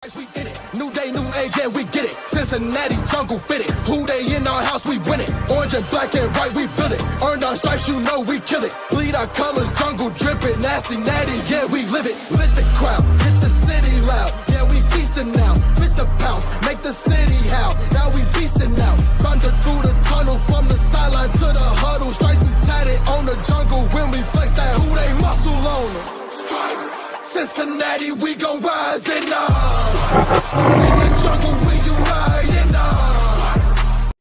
We in it. New day, new age, yeah, we get it. Cincinnati jungle fitted. Who they in our house, we win it. Orange and black and white, we build it. Earned our stripes, you know we kill it. Bleed our colors, jungle dripping. Nasty, natty, yeah, we live it. Lit the crowd, hit the city loud. Yeah, we feasting now. Fit the pounce, make the city howl. Now we feasting now. Thunder through the tunnel, from the sideline to the huddle. Stripes be tatted on the jungle when we flex that who they muscle on them. Stripes. Cincinnati, we gon' rise in the jungle, we unite in the.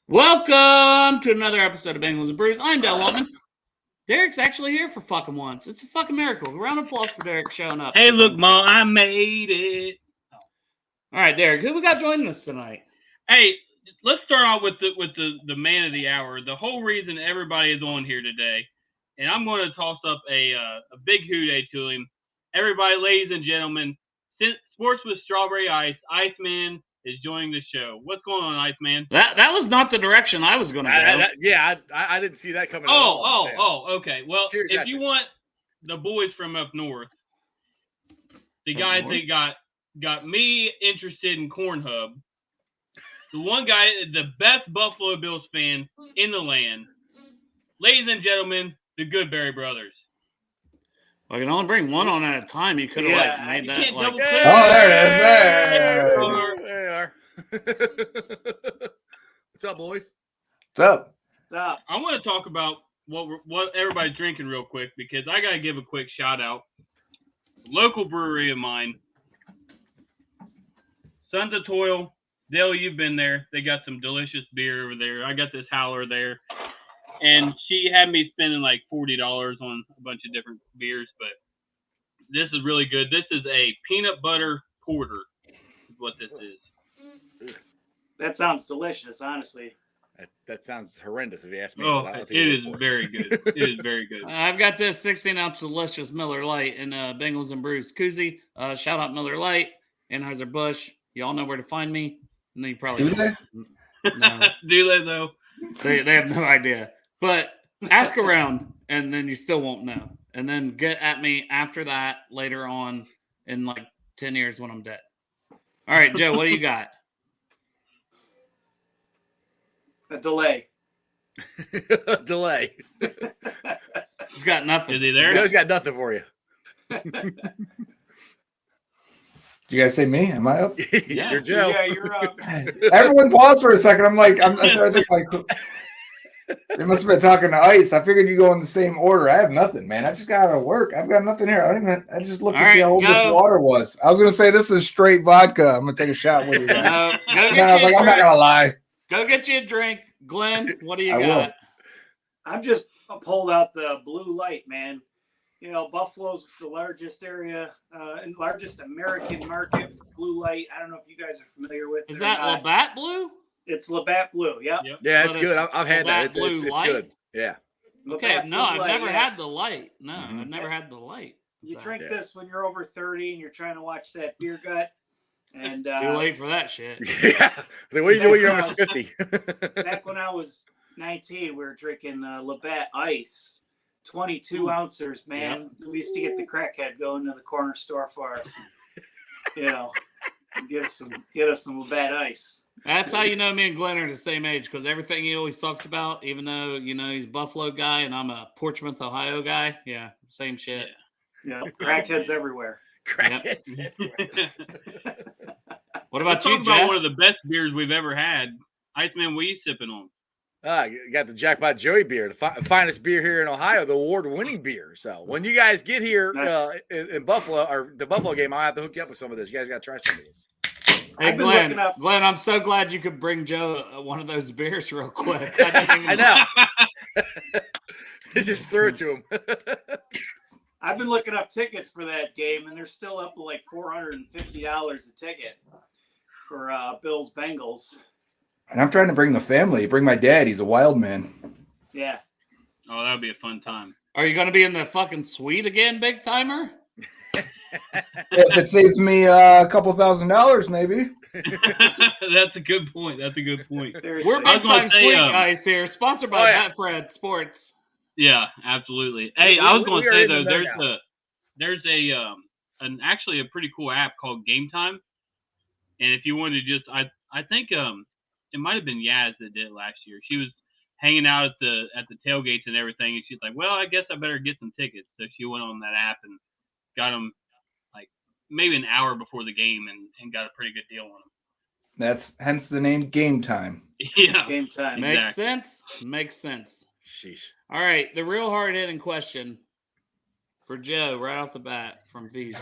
Welcome to another episode of Bengals and Brews. I'm Del Waltman. Derek's actually here for fucking once. It's a fucking miracle. Round of applause for Derek showing up. Hey, look, Ma, I made it. All right, Derek, who we got joining us tonight? Hey, let's start off with the man of the hour. The whole reason everybody is on here today, and I'm going to toss up a big hooday to him. Everybody, ladies and gentlemen, Sports with Strawberry Ice, Iceman is joining the show. What's going on, Iceman? That was not the direction I was going to go. I didn't see that coming. Okay. Well, Cheers, if you want the boys from up north, the guys that got me interested in Corn Hub, the one guy, the best Buffalo Bills fan in the land, ladies and gentlemen, the Goodberry brothers. I can only bring one on at a time. You could have made that like. Oh, there it is. There you are. What's up, boys? What's up? I want to talk about what everybody's drinking real quick because I got to give a quick shout out. Local brewery of mine, Sons of Toil. Dale, you've been there. They got some delicious beer over there. I got this howler there. And she had me spending like $40 on a bunch of different beers, but this is really good. This is a peanut butter porter is what this is. That sounds delicious, honestly. That sounds horrendous if you ask me. Oh, it is very good. It is very good. I've got this 16-ounce delicious Miller Lite in Bengals and Brews koozie. Shout out Miller Lite, Anheuser-Busch. Y'all know where to find me. No, you probably Do they? No. Do they, though? They have no idea. But ask around, and then you still won't know. And then get at me after that later on in like 10 years when I'm dead. All right, Joe, what do you got? A delay. Delay. He's got nothing. Is he there? Joe's got nothing for you. Did you guys say me? Am I up? Yeah. You're Joe. Yeah, you're up. Everyone paused for a second. I'm starting to think like they must have been talking to Ice. I figured you go in the same order. I have nothing, man. I just got out of work. I've got nothing here. I just looked to see how old this water was. I was gonna say this is straight vodka. I'm gonna take a shot with you. Go get I was like, I'm not gonna lie. Go get you a drink. Glenn, what do you I got? I'm just pulled out the blue light, man. You know, Buffalo's the largest area and largest American market for blue light. I don't know if you guys are familiar with it. Is that Labatt Blue? It's Labatt Blue, yep. Yeah, But it's good. I've had that. Labatt It's Blue Light? good. Yeah. Okay, Labatt no, Blue I've Light, never yeah, had the light. No, I've never had the light. You drink Yeah. this when you're over 30 and you're trying to watch that beer gut. And Too late for that shit. Yeah. So what do you do when you're almost 50? back when I was 19, we were drinking Labatt Ice, 22 ounces, man. We used to get the crackhead going to the corner store for us. You know, get us some Labatt Ice. That's how you know me and Glenn are the same age, because everything he always talks about, even though, you know, he's a Buffalo guy and I'm a Portsmouth, Ohio guy. Yeah, same shit. Yeah, crackheads everywhere. Crackheads. What about Let's you, talk Jeff? about one of the best beers we've ever had. Iceman, what are you sipping on? You got the Jackpot Joey beer, the finest beer here in Ohio, the award-winning beer. So when you guys get here in Buffalo, or the Buffalo game, I'll have to hook you up with some of this. You guys got to try some of this. Hey, Glenn, I'm so glad you could bring Joe one of those beers real quick. I know. Just threw it to him. I've been looking up tickets for that game, and they're still up to like $450 a ticket for Bills Bengals. And I'm trying to bring the family. Bring my dad. He's a wild man. Yeah. Oh, that would be a fun time. Are you going to be in the fucking suite again, big timer? If it saves me a couple $1,000, maybe. That's a good point. We're big time suite guys here, sponsored by Betfred Sports. Yeah, absolutely. Hey, I was going to say though, there's actually a pretty cool app called Game Time. And if you wanted to just, I think it might have been Yaz that did it last year. She was hanging out at the tailgates and everything, and she's like, well, I guess I better get some tickets. So she went on that app and got them like maybe an hour before the game and got a pretty good deal on them. That's hence the name Game Time. Yeah, Game time. Makes sense. Makes sense. Sheesh. All right, the real hard hitting question for Joe right off the bat from Fiji.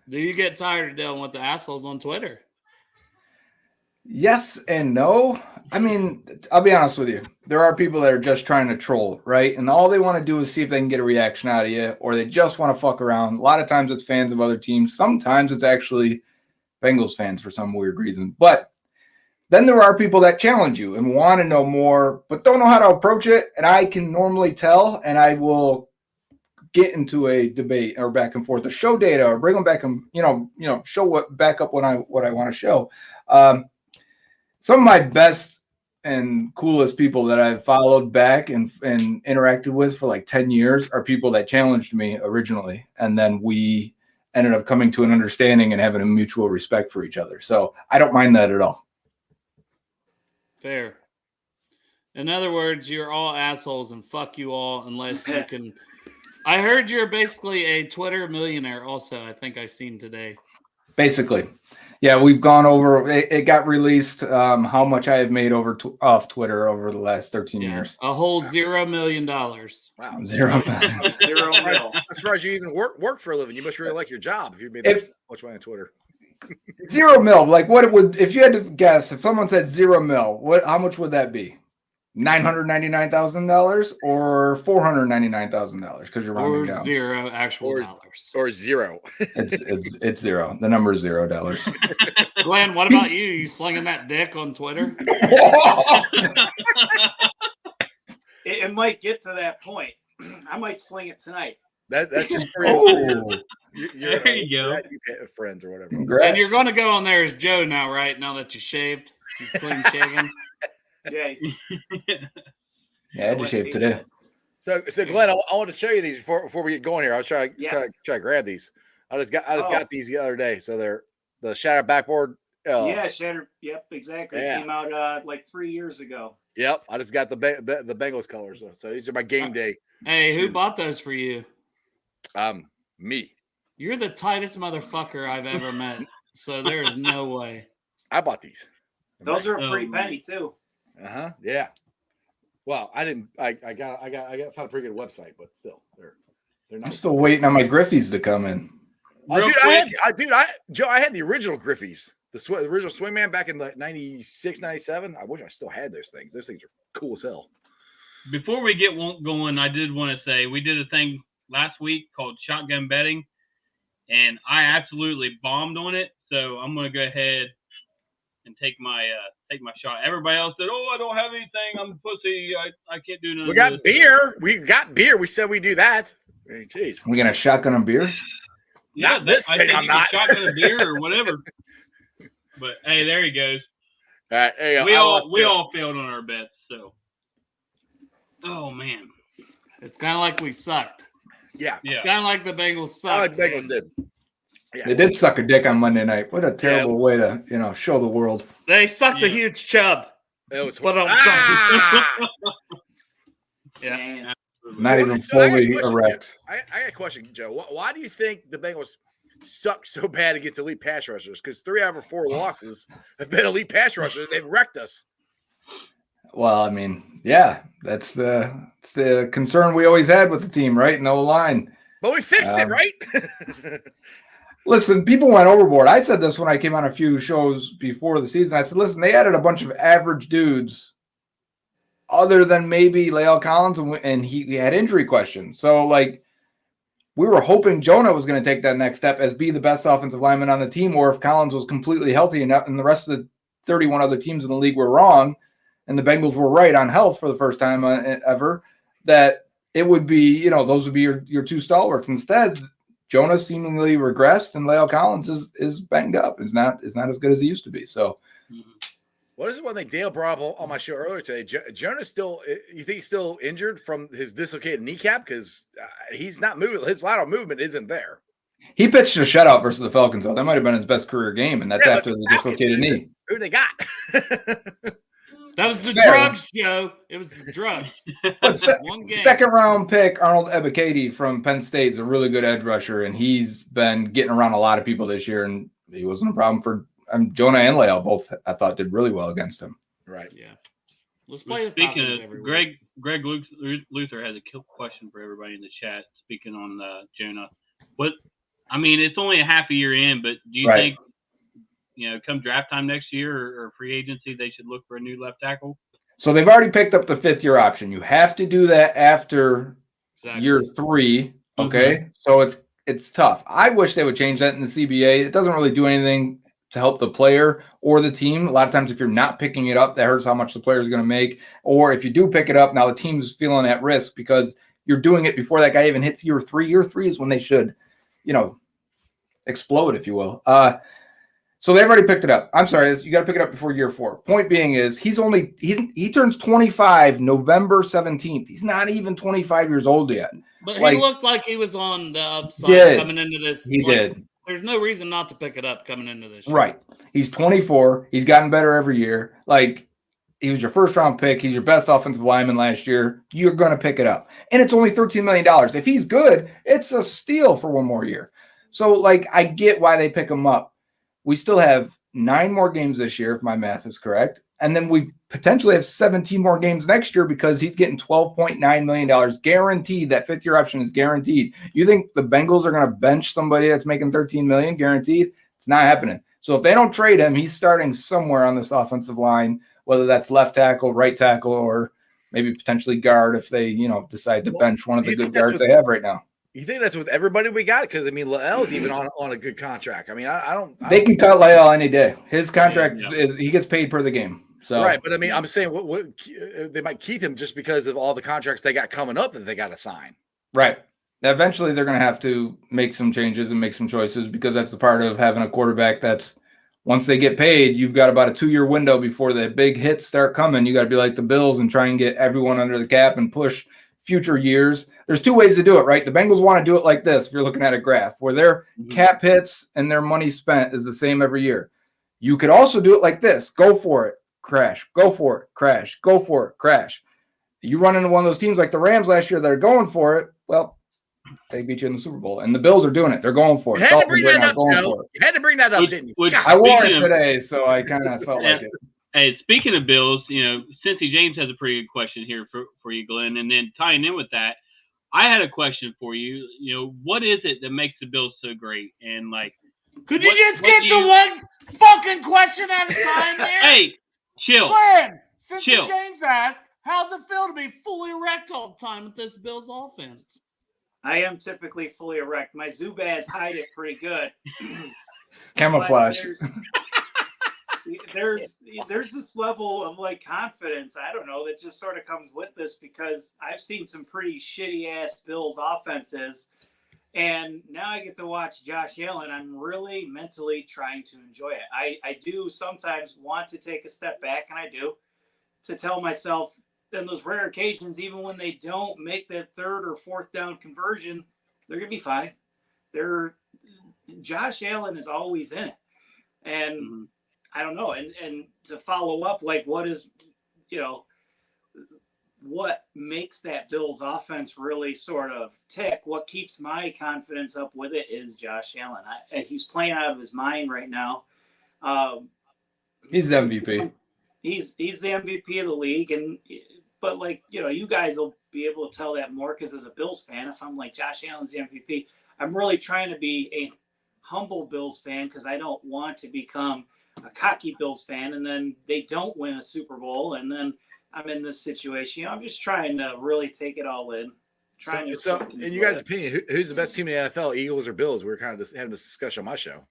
Do you get tired of dealing with the assholes on Twitter? Yes and no. I mean, I'll be honest with you. There are people that are just trying to troll, right? And all they want to do is see if they can get a reaction out of you, or they just want to fuck around. A lot of times it's fans of other teams. Sometimes it's actually Bengals fans for some weird reason. But then there are people that challenge you and want to know more, but don't know how to approach it. And I can normally tell, and I will get into a debate or back and forth, or show data, or bring them back and show what back up what I want to show. Some of my best and coolest people that I've followed back and interacted with for like 10 years are people that challenged me originally, and then we ended up coming to an understanding and having a mutual respect for each other. So I don't mind that at all. Fair. In other words, you're all assholes and fuck you all unless you can. I heard you're basically a Twitter millionaire also, I think I seen today. Basically. Yeah, we've gone over, it got released how much I have made off Twitter over the last 13 years. A whole $0 million. Wow. $0 $0 I'm surprised you even work for a living. You must really like your job if you made that much money on Twitter. $0 million. Like what it would, if you had to guess, if someone said $0 million, how much would that be? $999,000 or $499,000 because you're rounding down. Zero actual dollars. Or zero. It's zero. The number is $0. Glenn, what about you? You slinging that dick on Twitter? It might get to that point. I might sling it tonight. That's just there you go. Friends or whatever. Congrats. And you're going to go on there as Joe now, right? Now that you shaved, you clean shaven. Yeah. Yeah, I had to shave today. So Glenn, I want to show you these before we get going here. I was trying to grab these. I just got these the other day. So they're the Shattered Backboard. Shattered. Yep, exactly. Yeah. Came out like 3 years ago. Yep, I just got the Bengals colors. So these are my game day. Hey, who bought those for you? Me. You're the tightest motherfucker I've ever met. So there is no way. I bought these. Those are a pretty penny too. Yeah. Well, I didn't. I found a pretty good website, but still, they're nice. I'm still waiting on my Griffies to come in. Joe, I had the original Griffies, the original Swingman back in like 96, 97. I wish I still had those things. Those things are cool as hell. Before we get going, I did want to say we did a thing last week called shotgun betting, and I absolutely bombed on it. So I'm going to go ahead and take my shot. Everybody else said, "Oh, I don't have anything. I'm a pussy. I can't do nothing." We got beer. We got beer. We said we do that. Jeez. We gonna shotgun a beer? Yeah, not this I thing. think I'm you not. can shotgun a beer or whatever. But hey, there he goes. All right, there you go. We all failed on our bets. So, oh man, It's kind of like we sucked. Yeah. Kind of like the Bengals sucked. Like the Bengals did. Yeah. They did suck a dick on Monday night. What a terrible way to, show the world. They sucked a huge chub. It was yeah. Not even fully erect. I got a question, Joe. Why do you think the Bengals suck so bad against elite pass rushers? Because 3 out of 4 losses have been elite pass rushers. They've wrecked us. Well, I mean, yeah, that's the concern we always had with the team, right? No line. But we fixed it, right? Listen, people went overboard. I said this when I came on a few shows before the season. I said, listen, they added a bunch of average dudes other than maybe Lael Collins, and he had injury questions. So, we were hoping Jonah was going to take that next step as be the best offensive lineman on the team, or if Collins was completely healthy and the rest of the 31 other teams in the league were wrong, and the Bengals were right on health for the first time ever, that it would be, those would be your 2 stalwarts. Instead, Jonah seemingly regressed, and Lael Collins is banged up. Is not as good as he used to be. So, what is it? One thing Dale brought up on my show earlier today. Jonah's still. You think he's still injured from his dislocated kneecap because he's not moving. His lateral movement isn't there. He pitched a shutout versus the Falcons, though. That might have been his best career game, and that's after the dislocated knee. Who they got? That was the Fair. drugs, Joe. It was the drugs. But One game. second round pick, Arnold Ebiketie from Penn State is a really good edge rusher, and he's been getting around a lot of people this year, and he wasn't a problem for Jonah and Leal. Both, I thought, did really well against him. Right. Yeah. Let's play the Speaking Falcons of every week. Greg Luther has a question for everybody in the chat. Speaking on Jonah, it's only a half a year in, but do you think, come draft time next year or free agency, they should look for a new left tackle? So they've already picked up the 5th-year option. You have to do that after year 3. Okay, Mm-hmm. so it's tough. I wish they would change that in the CBA. It doesn't really do anything to help the player or the team. A lot of times, if you're not picking it up, that hurts how much the player is going to make. Or if you do pick it up, now the team's feeling at risk because you're doing it before that guy even hits year 3. Year 3 is when they should, explode, if you will. So they've already picked it up. I'm sorry, you got to pick it up before year 4. Point being is he turns 25 November 17th. He's not even 25 years old yet. But he looked like he was on the upside coming into this. He did. There's no reason not to pick it up coming into this year. Right. He's 24. He's gotten better every year. Like, he was your first-round pick. He's your best offensive lineman last year. You're going to pick it up. And it's only $13 million. If he's good, it's a steal for one more year. So, I get why they pick him up. We still have 9 more games this year, if my math is correct. And then we potentially have 17 more games next year because he's getting $12.9 million guaranteed. That 5th-year option is guaranteed. You think the Bengals are going to bench somebody that's making $13 million guaranteed? It's not happening. So if they don't trade him, he's starting somewhere on this offensive line, whether that's left tackle, right tackle, or maybe potentially guard if they, decide to bench one of the good guards they have right now. You think that's with everybody we got? Because Lael's even on a good contract. I don't. They can cut Lael any day. His contract is he gets paid per the game. So right, but I'm saying what they might keep him just because of all the contracts they got coming up that they got to sign. Right. Eventually, they're going to have to make some changes and make some choices because that's the part of having a quarterback that's once they get paid, you've got about a 2-year window before the big hits start coming. You got to be like the Bills and try and get everyone under the cap and push future years. There's 2 ways to do it, right? The Bengals want to do it like this. If you're looking at a graph where their cap hits and their money spent is the same every year. You could also do it like this. Go for it, crash. Go for it, crash. Go for it, crash. You run into one of those teams like the Rams last year that are going for it, well, they beat you in the Super Bowl. And the Bills are doing it. They're going for it. You had to bring that up, Joe. You had to bring that up, didn't you? I wore it today, so I kind of felt like it. Hey, speaking of Bills, Cincy James has a pretty good question here for you, Glenn. And then tying in with that, I had a question for you. What is it that makes the Bills so great? And could you just get to one fucking question at a time there? Hey, chill. Glenn, Cincy James asked, how's it feel to be fully erect all the time with this Bills offense? I am typically fully erect. My Zubaz hide it pretty good. Camouflage. There's this level of confidence, I don't know, that just sort of comes with this because I've seen some pretty shitty ass Bills offenses, and now I get to watch Josh Allen. I'm really mentally trying to enjoy it. I do sometimes want to take a step back, and I do, to tell myself on those rare occasions, even when they don't make that 3rd or 4th down conversion, they're gonna be fine. Josh Allen is always in it, and I don't know. And to follow up, what is, what makes that Bills offense really sort of tick? What keeps my confidence up with it is Josh Allen. He's playing out of his mind right now. He's the MVP. He's the MVP of the league, but you guys will be able to tell that more because as a Bills fan, if I'm like Josh Allen's the MVP, I'm really trying to be a humble Bills fan because I don't want to become a cocky Bills fan and then they don't win a Super Bowl and then I'm in this situation. I'm just trying to really take it all in. So in you guys' opinion, who's the best team in the NFL, Eagles or Bills? We were kind of just having this discussion on my show.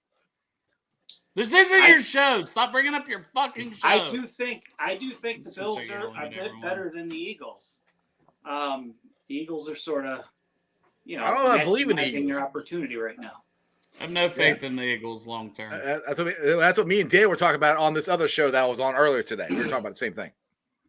This isn't your show. Stop bringing up your fucking show. I do think the Bills are a bit better than the Eagles. The Eagles are sort of, I don't know. I believe in the Eagles. Their opportunity right now. I have no faith in the Eagles long term. That's what me and Dan were talking about on this other show that was on earlier today. We were talking about the same thing.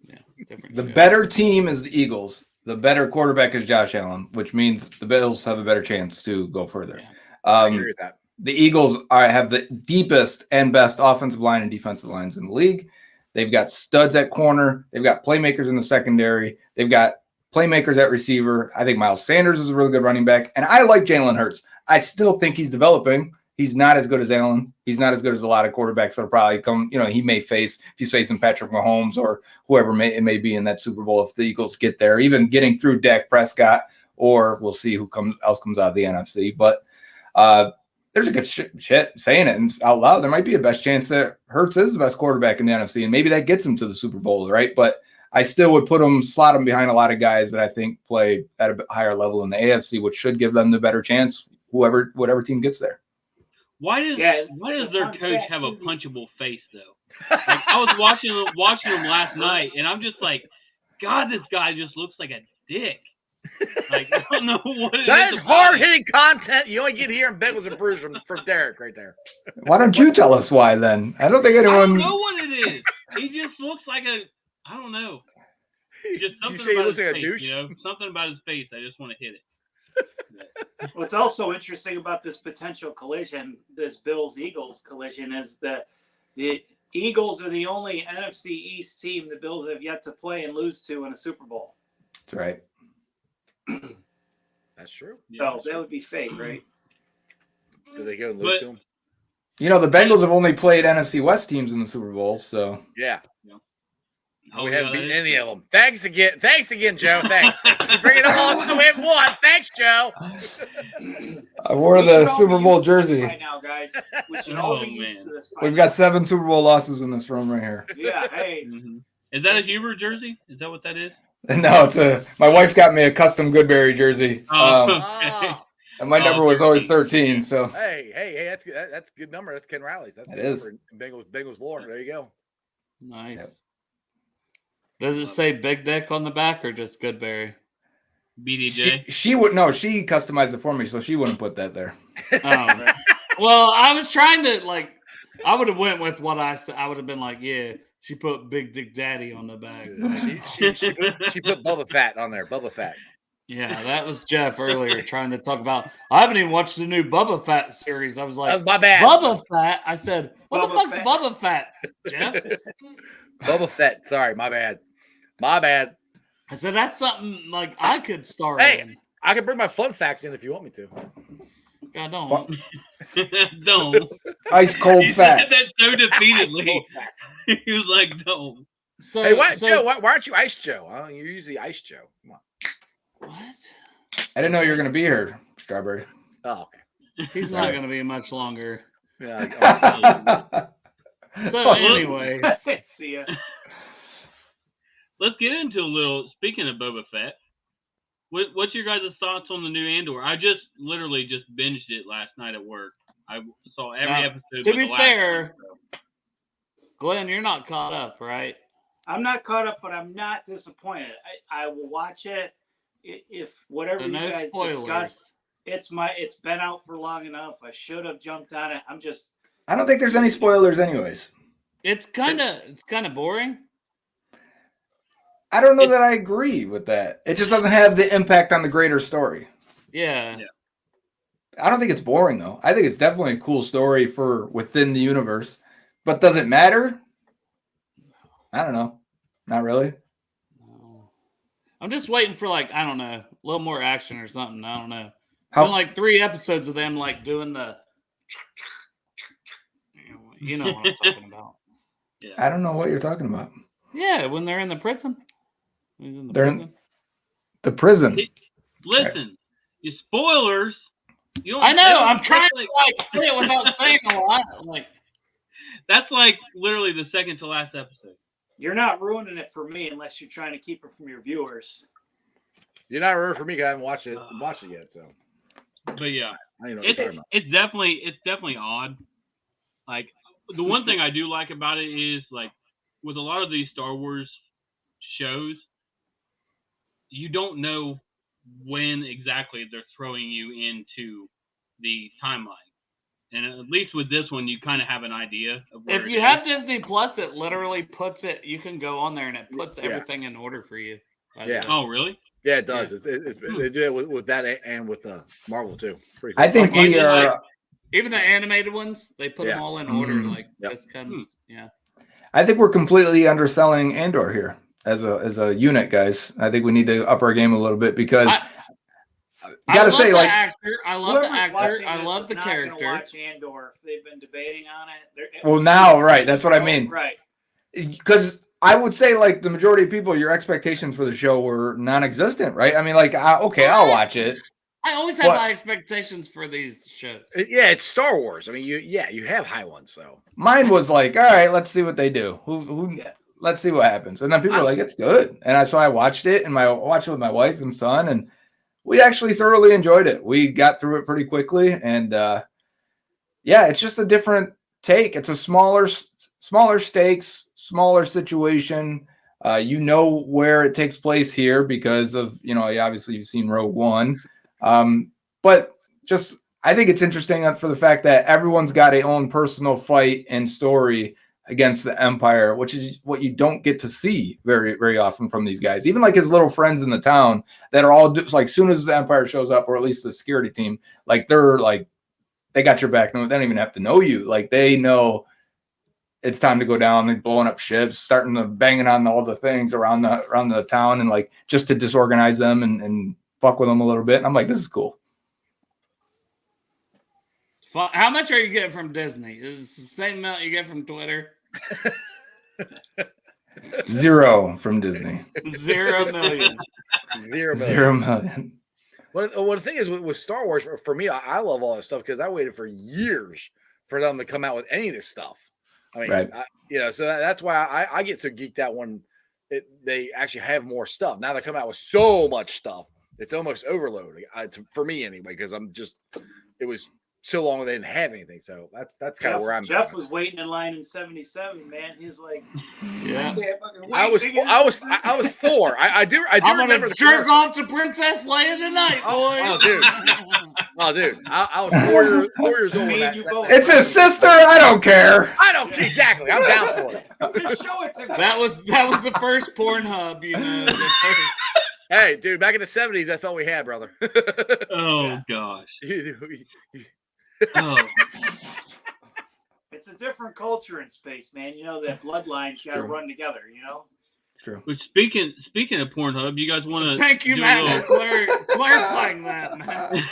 Yeah, different. The better team is the Eagles. The better quarterback is Josh Allen, which means the Bills have a better chance to go further. I agree with that. The Eagles have the deepest and best offensive line and defensive lines in the league. They've got studs at corner. They've got playmakers in the secondary. They've got playmakers at receiver. I think Miles Sanders is a really good running back. And I like Jalen Hurts. I still think he's developing. He's not as good as Allen. He's not as good as a lot of quarterbacks that will probably come. He may face, if he's facing Patrick Mahomes or whoever it may be in that Super Bowl, if the Eagles get there, even getting through Dak Prescott, or we'll see who else comes out of the NFC. But there's a good shit saying it and out loud. There might be a best chance that Hurts is the best quarterback in the NFC, and maybe that gets him to the Super Bowl, right? But I still would slot him behind a lot of guys that I think play at a higher level in the AFC, which should give them the better chance, whatever team gets there. Why does their coach have a punchable face though? Like, I was watching him last night, and I'm just like, God, this guy just looks like a dick. Like, I don't know what it is. That is hard-hitting content you only get here in Bengals and Brews from Derek right there. Why don't you tell us why then? I don't think anyone. I don't know what it is. He just looks like I don't know. Just something You say he about looks his like a face, douche? Something about his face. I just want to hit it. What's also interesting about this potential collision, this Bills-Eagles collision, is that the Eagles are the only NFC East team the Bills have yet to play and lose to in a Super Bowl. That's right. That's true. So that would be fate, right? Do they go and lose to him? The Bengals have only played NFC West teams in the Super Bowl, so Yeah. Oh, We haven't beaten any of them. Thanks again, Joe. Thanks. You bring it all to win one. Thanks, Joe. I wore the Super Bowl jersey. Right now, guys. We should all be used to this. We've got 7 Super Bowl losses in this room right here. Yeah. Hey. Mm-hmm. Is that a Huber jersey? Is that what that is? No, my wife got me a custom Goodberry jersey. Okay. And my number was always 13. So hey, that's a good number. That's Ken Riley's. That's a good number in Bengals lore. There you go. Nice. Yep. Does it say Big Dick on the back or just Goodberry? BDJ. She would no. She customized it for me, so she wouldn't put that there. Well, I was trying to I would have went with what I said. I would have been like, yeah, she put Big Dick Daddy on the back. She put Bubba Fett on there. Bubba Fett. Yeah, that was Jeff earlier trying to talk about. I haven't even watched the new Bubba Fett series. I was like, that was my bad. Bubba Fett. I said, what Bubba the fuck's Fett. Bubba Fett, Jeff? Bubba Fett. Sorry, my bad. My bad. I said that's something like I could star Hey, in. I can bring my fun facts in if you want me to. God, don't. Don't. Ice cold He said facts. that so defeatedly. He was like, don't. So, Hey, Joe? Why aren't you Ice Joe? You're usually Ice Joe. Come on. What? I didn't know you were going to be here, Strawberry. Oh, okay. He's not going to be much longer. Yeah. So, anyways, See ya. Let's get into a little. Speaking of Boba Fett, what's your guys' thoughts on the new Andor? I literally just binged it last night at work. I saw every episode. To but be the last fair, one, Glenn, you're not caught up, right? I'm not caught up, but I'm not disappointed. I will watch it if whatever So you no guys spoilers. discuss. It's been out for long enough. I should have jumped on it. I don't think there's any spoilers, anyways. It's kind of boring. I don't know that I agree with that. It just doesn't have the impact on the greater story. Yeah. I don't think it's boring, though. I think it's definitely a cool story for within the universe. But does it matter? I don't know. Not really. No. I'm just waiting for I don't know, a little more action or something. I don't know. How Been 3 episodes of them doing the, you know what I'm talking about. I don't know what you're talking about. Yeah, when they're in the prison. He's in the They're in prison. the prison. Listen, you spoilers. You don't I know. say- I'm trying that's to say it without saying a lot. That's literally the second to last episode. You're not ruining it for me unless you're trying to keep it from your viewers. You're not rude for me because I haven't watched it yet. So, But yeah, I don't even know what you're talking about. it's definitely odd. The one thing I do like about it is with a lot of these Star Wars shows, you don't know when exactly they're throwing you into the timeline. And at least with this one, you kind of have an idea of where If you have Disney Plus, it literally puts it. You can go on there and it puts everything in order for you. Yeah. Oh, really? Yeah, it does. Yeah. They do it with that and with Marvel too. It's pretty cool. I think Like, we are. Even the animated ones, they put them Yeah. all in order. Mhm. Like Yep. this comes, yeah. I think we're completely underselling Andor here as a unit, guys. I think we need to up our game a little bit because I gotta love say, the like, actor. I love the Whoever's actor. watching I this love is the not gonna character. Watch Andor if they've been debating on it. well, now, right? That's what I mean. Right. Because I would say, like, the majority of people, your expectations for the show were non-existent, right? I mean, like, okay, I'll watch it. I always have But- high expectations for these shows. Yeah, it's Star Wars. I mean, you have high ones, so Mine was like, all right, let's see what they do. Yeah. Let's see what happens. And then people are like, it's good. And so I watched it, and I watched it with my wife and son, and we actually thoroughly enjoyed it. We got through it pretty quickly, and yeah, it's just a different take. It's a smaller stakes, smaller situation. You know where it takes place here because of, obviously you've seen Rogue One. But just, I think it's interesting for the fact that everyone's got a own personal fight and story against the Empire, which is what you don't get to see very, very often from these guys. Even like his little friends in the town that are all just like, soon as the Empire shows up, or at least the security team, like they're like, they got your back. No, they don't even have to know you. Like they know it's time to go down. They're blowing up ships, starting to banging on all the things around the town, and like just to disorganize them and fuck with them a little bit. And I'm like, this is cool. How much are you getting from Disney? Is it the same amount you get from Twitter? 0 from Disney. 0 million. 0 million. 0 million. Well, the thing is with Star Wars, for me, I love all this stuff because I waited for years for them to come out with any of this stuff. I mean, right. So that's why I get so geeked out when they actually have more stuff. Now they come out with so much stuff. It's almost overload for me anyway, because it was so long they didn't have anything. So that's kind of where I'm Jeff going. was waiting in line in 77, man. He's like, Yeah. I was 4. I do I'm remember gonna the jerk commercial. off to Princess Leia tonight, boys. Oh, dude. I was 4 years old when that. It's his sister. I don't care. I don't exactly. I'm down for it. Just show it to me. That was the first Pornhub, the first. Hey, dude, back in the 70s, that's all we had, brother. Oh gosh. Oh. It's a different culture in space, man. You know that bloodlines got to True. run together. True. But speaking of Pornhub, you guys want to? Thank you, Matt, for clarifying that, man.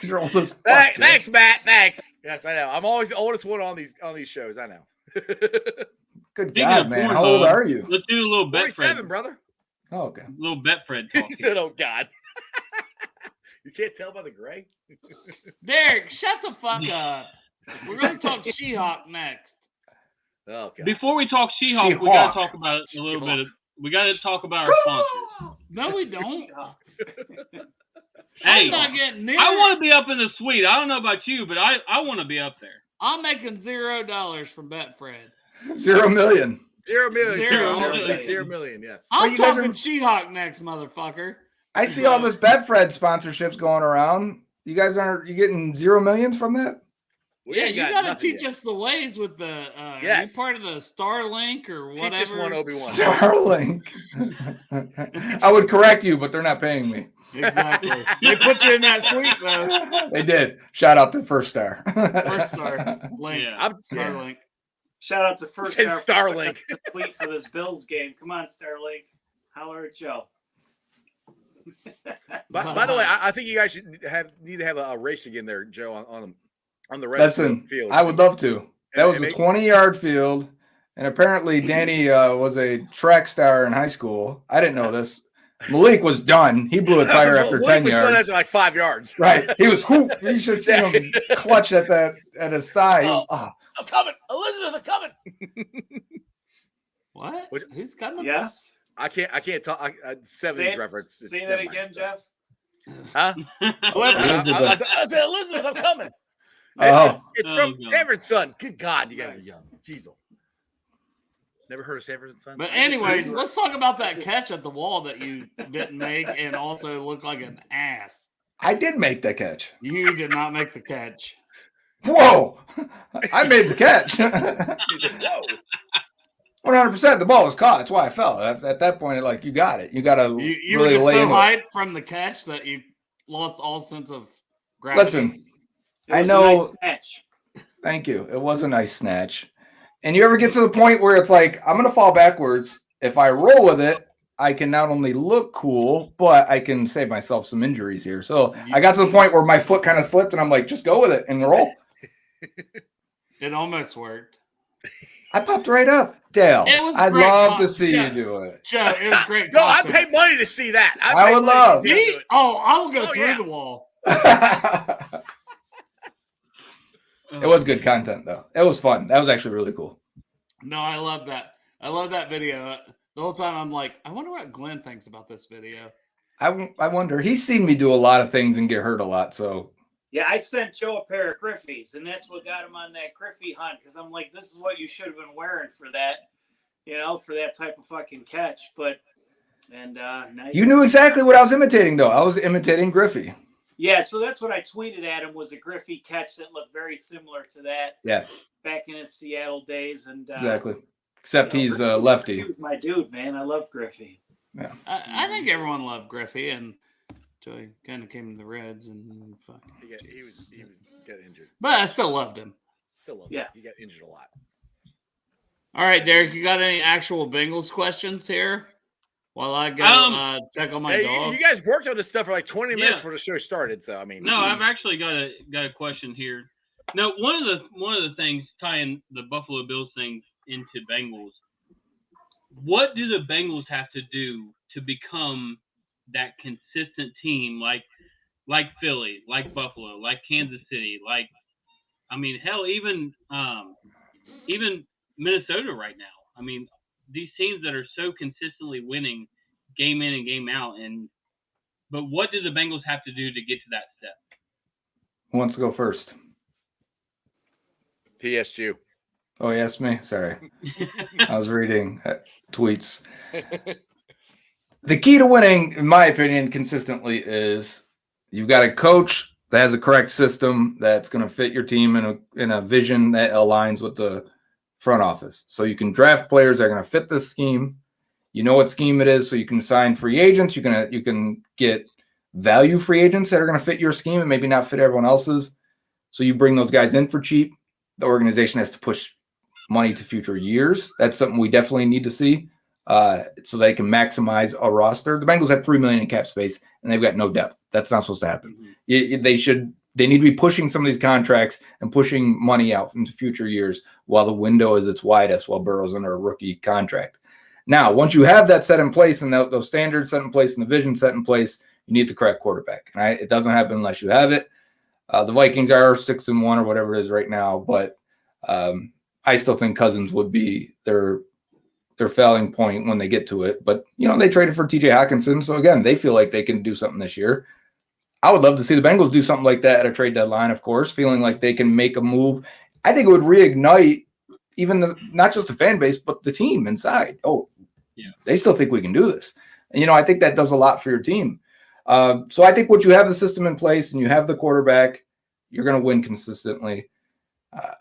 You're old as fuck, Thanks, Matt. Thanks. Yes, I know. I'm always the oldest one on these shows. I know. Good Speaking God, of man. Pornhub, How old are you? Let's do a little bet 47, Fred. brother. Oh, okay. Little bet Fred talk. He said, "Oh God." You can't tell by the gray. Derek, shut the fuck up. We're going to talk She-Hulk next. Oh God. Before we talk She-Hulk, we got to talk about a little bit. We got to talk about our sponsors. No, we don't. Hey, I'm not getting near. I want to be up in the suite. I don't know about you, but I want to be up there. I'm making $0 from Betfred. 0 million. 0 million. 0 million. 0 million. Yes. I'm you guys talking are- She-Hulk next, motherfucker. I see all this Betfred sponsorships going around. You guys you getting 0 millions from that? We Yeah, ain't you got gotta nothing teach yet. us the ways with the. Yes. Are you part of the Starlink or whatever? Teach us one, Obi-Wan. Starlink. I would correct you, but they're not paying me. Exactly. They put you in that suite though. They did. Shout out to First Star. First Star Link. Yeah. Starlink. Shout out to First It's Star Starlink. Complete for this Bills game. Come on, Starlink. Holler at Joe. By the way, I think you guys should need to have a race again there, Joe, on the rest Listen, field. I would love to. That was a Maybe- 20-yard field, and apparently Danny was a track star in high school. I didn't know this. Malik was done. He blew a tire after Malik 10 was done yards. after like 5 yards. Right. He was whoop. You should have seen him clutch at his thigh. He was, I'm coming, Elizabeth. I'm coming. What? Which- Who's coming? Yes. I can't talk. 70s reference. Say that Never mind. again, Jeff. Huh? Elizabeth. I said, Elizabeth, I'm coming. Oh. It's Oh, from God. Sanford's Son. Good God, you guys Nice. are young. Jeez. Never heard of Sanford's Son? But anyways, let's talk about that catch at the wall that you didn't make and also look like an ass. I did make that catch. You did not make the catch. Whoa! I made the catch. He said, whoa. 100%. The ball was caught. That's why I fell. At that point, like, you got it. You got to You really were just lay so into it. hyped from the catch that you lost all sense of gravity. Listen, It was I know. a nice snatch. Thank you. It was a nice snatch. And you ever get to the point where it's like, I'm going to fall backwards. If I roll with it, I can not only look cool, but I can save myself some injuries here. So I got to the point where my foot kind of slipped, and I'm like, just go with it and roll. It almost worked. I popped right up. Dale, It was I'd great love talk. to see Yeah. you do it. Joe, it was great. No, I talking. paid money to see that. I would love. Me? Oh, I will go Oh, through yeah. the wall. It was good content, though. It was fun. That was actually really cool. No, I love that. I love that video. The whole time I'm like, I wonder what Glenn thinks about this video. I wonder. He's seen me do a lot of things and get hurt a lot, so. Yeah, I sent Joe a pair of Griffies, and that's what got him on that Griffey hunt. Because I'm like, this is what you should have been wearing for that, for that type of fucking catch. But now You knew exactly what I was imitating, though. I was imitating Griffey. Yeah, so that's what I tweeted at him was a Griffey catch that looked very similar to that. Yeah. Back in his Seattle days, and Exactly. Except he's Griffey, lefty. He was my dude, man. I love Griffey. Yeah. I think everyone loved Griffey, and so he kind of came in the Reds and fucking. He was got injured. But I still loved him. Still love Yeah. him. He got injured a lot. All right, Derek, you got any actual Bengals questions here? While I go check on my Hey, dog. you guys worked on this stuff for like 20 minutes Yeah. before the show started. So I mean, No, I've actually got a question here. Now, one of the things tying the Buffalo Bills thing into Bengals. What do the Bengals have to do to become that consistent team, like Philly, like Buffalo, like Kansas City, hell, even Minnesota right now. I mean, these teams that are so consistently winning game in and game out, but what do the Bengals have to do to get to that step? Who wants to go first? he asked you. Oh, he asked me? Sorry. I was reading tweets. The key to winning, in my opinion, consistently is you've got a coach that has a correct system that's going to fit your team in a vision that aligns with the front office. So you can draft players that are going to fit this scheme. You know what scheme it is, so you can sign free agents. You can get value free agents that are going to fit your scheme and maybe not fit everyone else's. So you bring those guys in for cheap. The organization has to push money to future years. That's something we definitely need to see, so they can maximize a roster. The Bengals have $3 million in cap space, and they've got no depth. That's not supposed to happen. Mm-hmm. They need to be pushing some of these contracts and pushing money out into future years while the window is its widest, while Burrow's under a rookie contract. Now, once you have that set in place and those standards set in place and the vision set in place, you need the correct quarterback. And it doesn't happen unless you have it. The Vikings are 6-1 or whatever it is right now, but I still think Cousins would be their failing point when they get to it. But, they traded for TJ Hawkinson. So, again, they feel like they can do something this year. I would love to see the Bengals do something like that at a trade deadline, of course, feeling like they can make a move. I think it would reignite even not just the fan base, but the team inside. Oh, yeah, they still think we can do this. And, I think that does a lot for your team. So I think once you have the system in place and you have the quarterback, you're going to win consistently.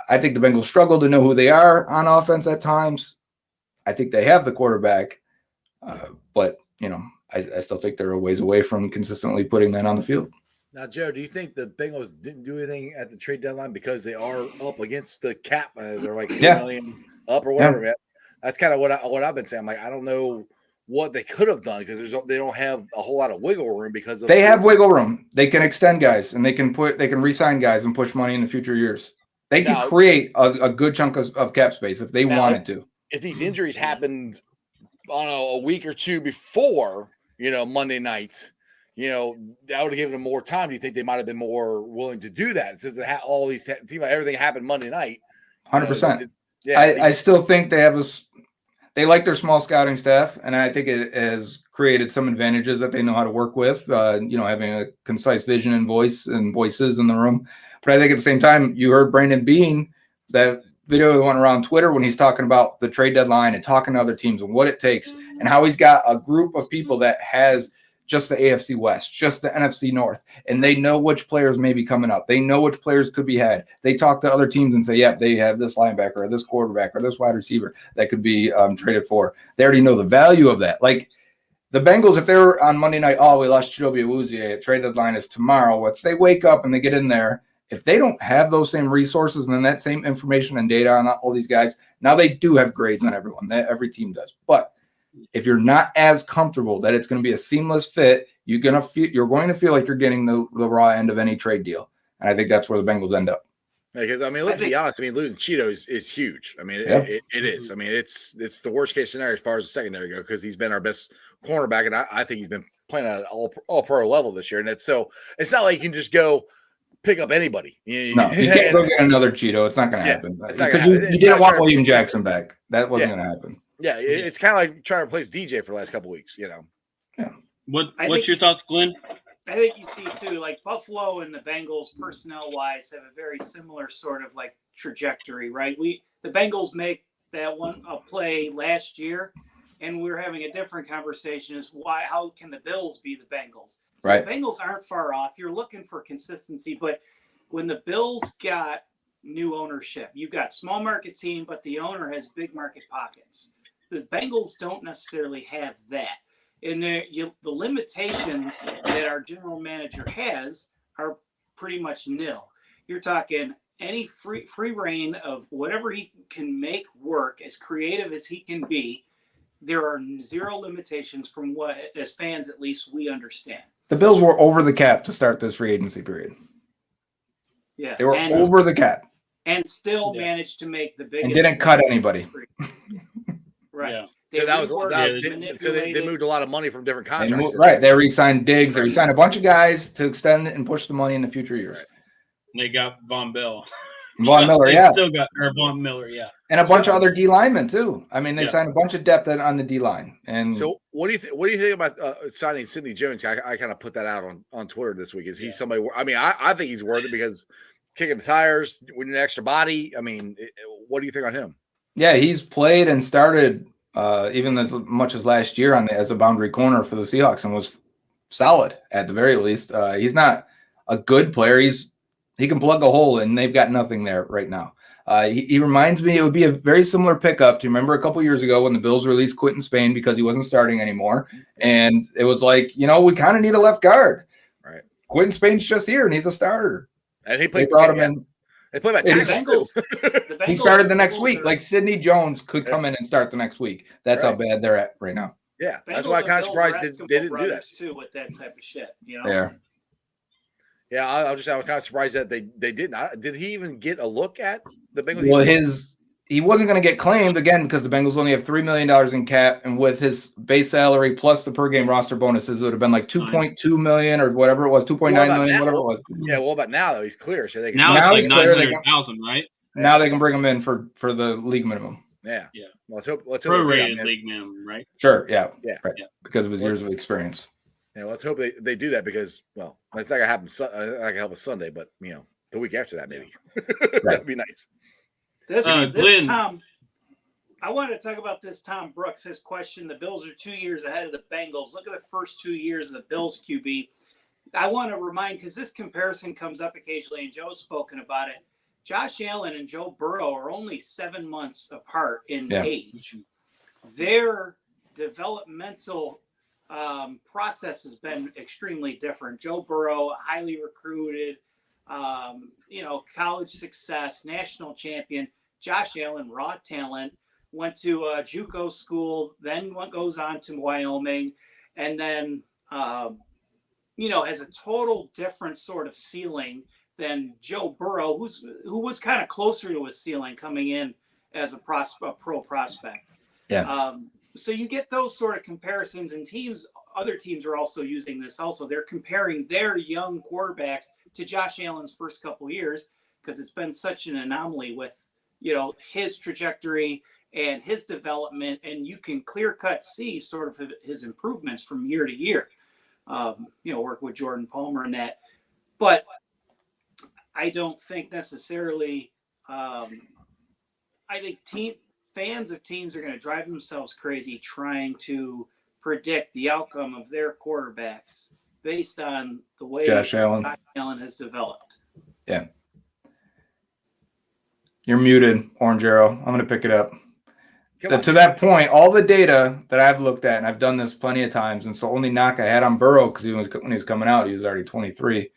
I think the Bengals struggle to know who they are on offense at times. I think they have the quarterback, but, I still think they're a ways away from consistently putting that on the field. Now, Joe, do you think the Bengals didn't do anything at the trade deadline because they are up against the cap? They're like $3 million up or whatever. Yeah. That's kind of what I've been saying. I'm like, I don't know what they could have done because they don't have a whole lot of wiggle room because of they have wiggle room. They can extend guys and they can re-sign guys and push money in the future years. They could create a good chunk of cap space if they wanted to. If these injuries happened on a week or two before, Monday nights, that would have given them more time. Do you think they might have been more willing to do that since all these everything happened Monday night? 100%. I still think they have they like their small scouting staff, and I think it has created some advantages that they know how to work with. Having a concise vision and voices in the room. But I think at the same time, you heard Brandon Beane, that video that went around Twitter when he's talking about the trade deadline and talking to other teams and what it takes and how he's got a group of people that has just the AFC West, just the NFC North, and they know which players may be coming up. They know which players could be had. They talk to other teams and say, yeah, they have this linebacker or this quarterback or this wide receiver that could be traded for. They already know the value of that. Like the Bengals, if they're on Monday night, oh, we lost Chidobe Awuzie, trade deadline is tomorrow. Once they wake up and they get in there, if they don't have those same resources and then that same information and data on all these guys, now they do have grades on everyone. Every team does. But if you're not as comfortable that it's going to be a seamless fit, you're going to feel like you're getting the raw end of any trade deal. And I think that's where the Bengals end up. Because I mean, let's be honest. I mean, losing Cheeto is huge. I mean, it is. I mean, it's the worst case scenario as far as the secondary go because he's been our best cornerback, and I think he's been playing at all pro level this year. And it's not like you can just go pick up anybody. No, you can't go get another Cheeto. It's not going to happen because you didn't want William Jackson back. That wasn't going to happen. Yeah, it's kind of like trying to replace DJ for the last couple of weeks. Yeah. What's your thoughts, Glenn? I think you see too, like Buffalo and the Bengals personnel wise have a very similar sort of like trajectory, right? The Bengals make that one a play last year, and we're having a different conversation is how can the Bills be the Bengals? So right. The Bengals aren't far off. You're looking for consistency, but when the Bills got new ownership, you've got small market team, but the owner has big market pockets. The Bengals don't necessarily have that. And the limitations that our general manager has are pretty much nil. You're talking any free reign of whatever he can make work, as creative as he can be. There are zero limitations from what, as fans at least, we understand. The Bills were over the cap to start this free agency period. Yeah, they were over the cap and still managed to make the biggest. And didn't cut anybody. Right. Yeah. So they moved a lot of money from different contracts. They re-signed Diggs. They re-signed a bunch of guys to extend and push the money in the future years. They got Von Miller, Still got Von Miller, yeah. And a bunch of other D linemen too. I mean, they signed a bunch of depth on the D line. And so, what do you think about signing Sidney Jones? I kind of put that out on Twitter this week. Is he somebody? I mean, I think he's worth it because kicking the tires, we need an extra body. I mean, what do you think on him? Yeah, he's played and started even as much as last year as a boundary corner for the Seahawks and was solid at the very least. He's not a good player. He can plug a hole, and they've got nothing there right now. He reminds me it would be a very similar pickup. Do you remember a couple years ago when the Bills released Quentin Spain because he wasn't starting anymore? And it was like, we kind of need a left guard. Right. Quentin Spain's just here, and he's a starter. And they brought him in. They play about 10 Bengals. He started the next week. Like Sidney Jones could come in and start the next week. That's how bad they're at right now. Yeah, that's why I'm kind of surprised they didn't do that too with that type of shit. Yeah. Yeah, I'm kind of surprised that they didn't. Did he even get a look at the Bengals? Well, he wasn't going to get claimed again because the Bengals only have $3 million in cap, and with his base salary plus the per game roster bonuses, it would have been like $2.2 million or whatever it was, $2.9 million, whatever it was. Yeah, well, but now though he's clear, so they can now it's like 900,000, right? Now they can bring him in for the league minimum. Yeah. Well, let's hope. Prorated league minimum, right? Sure. Yeah. Right. Because of his years of experience. Yeah. Let's hope they do that because it's not gonna happen. Not gonna help us Sunday, but the week after that maybe that'd be nice. This Tom, I wanted to talk about this. Tom Brooks, his question: the Bills are 2 years ahead of the Bengals. Look at the first 2 years of the Bills QB. I want to remind because this comparison comes up occasionally, and Joe's spoken about it. Josh Allen and Joe Burrow are only 7 months apart in age. Their developmental process has been extremely different. Joe Burrow, highly recruited, college success, national champion. Josh Allen, raw talent, went to JUCO school, then goes on to Wyoming, and then, has a total different sort of ceiling than Joe Burrow, who was kind of closer to his ceiling coming in as a pro prospect. Yeah. So you get those sort of comparisons, and other teams are also using this. Also, they're comparing their young quarterbacks to Josh Allen's first couple years because it's been such an anomaly with his trajectory and his development, and you can clear cut see sort of his improvements from year to year. Work with Jordan Palmer and that, but I don't think necessarily. I think fans of teams are going to drive themselves crazy trying to predict the outcome of their quarterbacks based on the way Josh Allen has developed. Yeah. You're muted, Orange Arrow. I'm going to pick it up. To that point, all the data that I've looked at, and I've done this plenty of times, and so only knock I had on Burrow because when he was coming out, he was already 23.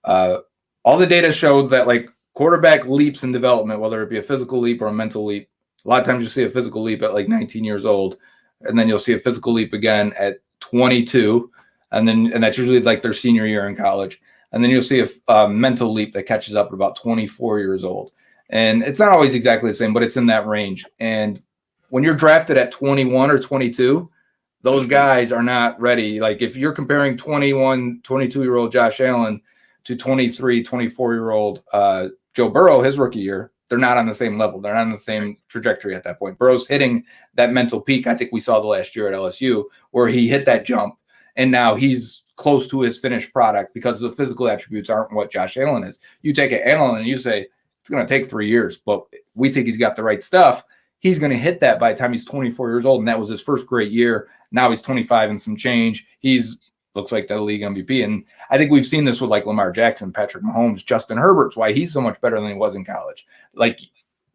All the data showed that like quarterback leaps in development, whether it be a physical leap or a mental leap. A lot of times you see a physical leap at like 19 years old, and then you'll see a physical leap again at 22, and that's usually like their senior year in college. And then you'll see a mental leap that catches up at about 24 years old. And it's not always exactly the same, but it's in that range. And when you're drafted at 21 or 22, those guys are not ready. Like if you're comparing 21, 22-year-old Josh Allen to 23, 24-year-old Joe Burrow, his rookie year, they're not on the same level. They're not on the same trajectory at that point. Burrow's hitting that mental peak. I think we saw the last year at LSU where he hit that jump, and now he's close to his finished product because the physical attributes aren't what Josh Allen is. You take an Allen and you say, it's going to take 3 years, but we think he's got the right stuff. He's going to hit that by the time he's 24 years old, and that was his first great year. Now he's 25 and some change. He's looks like the league MVP, and I think we've seen this with like Lamar Jackson, Patrick Mahomes, Justin Herbert's why he's so much better than he was in college. Like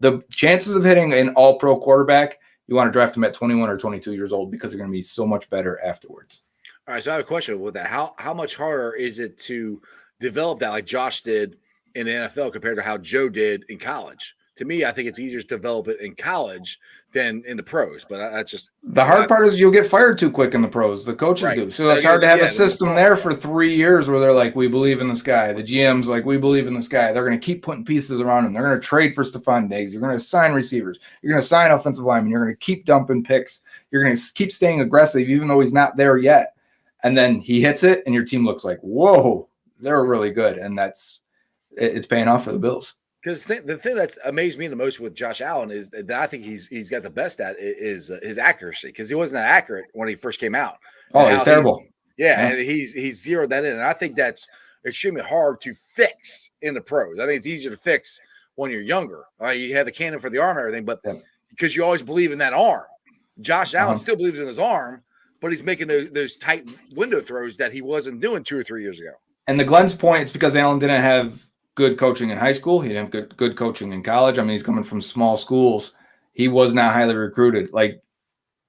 the chances of hitting an all-pro quarterback, you want to draft him at 21 or 22 years old because they're going to be so much better afterwards. All right, so I have a question with that. How much harder is it to develop that like Josh did in the NFL compared to how Joe did in college? To me, I think it's easier to develop it in college than in the pros. But that's just the hard part is you'll get fired too quick in the pros. The coaches do. So it's hard to have a system there for 3 years where they're like, we believe in this guy. The GM's like, we believe in this guy. They're going to keep putting pieces around him. They're going to trade for Stephon Diggs. You're going to sign receivers. You're going to sign offensive linemen. You're going to keep dumping picks. You're going to keep staying aggressive even though he's not there yet. And then he hits it and your team looks like, whoa, they're really good. And it's paying off for the Bills. Because the thing that's amazed me the most with Josh Allen is that I think he's got the best at is his accuracy, because he wasn't that accurate when he first came out. Oh, he's terrible. And he's zeroed that in, and I think that's extremely hard to fix in the pros. I think it's easier to fix when you're younger. You have the cannon for the arm and everything, but because you always believe in that arm. Josh Allen still believes in his arm, but he's making those tight window throws that he wasn't doing 2 or 3 years ago. And to Glenn's point, it's because Allen didn't have good coaching in high school. He didn't have good coaching in college. I mean, he's coming from small schools. He was not highly recruited. Like,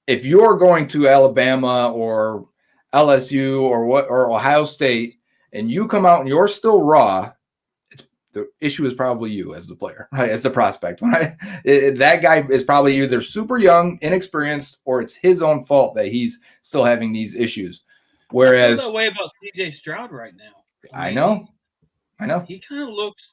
if you're going to Alabama or LSU or Ohio State and you come out and you're still raw, the issue is probably you as the player, right? As the prospect. That guy is probably either super young, inexperienced, or it's his own fault that he's still having these issues. Whereas I feel that way about CJ Stroud right now. I know. He kind of looks.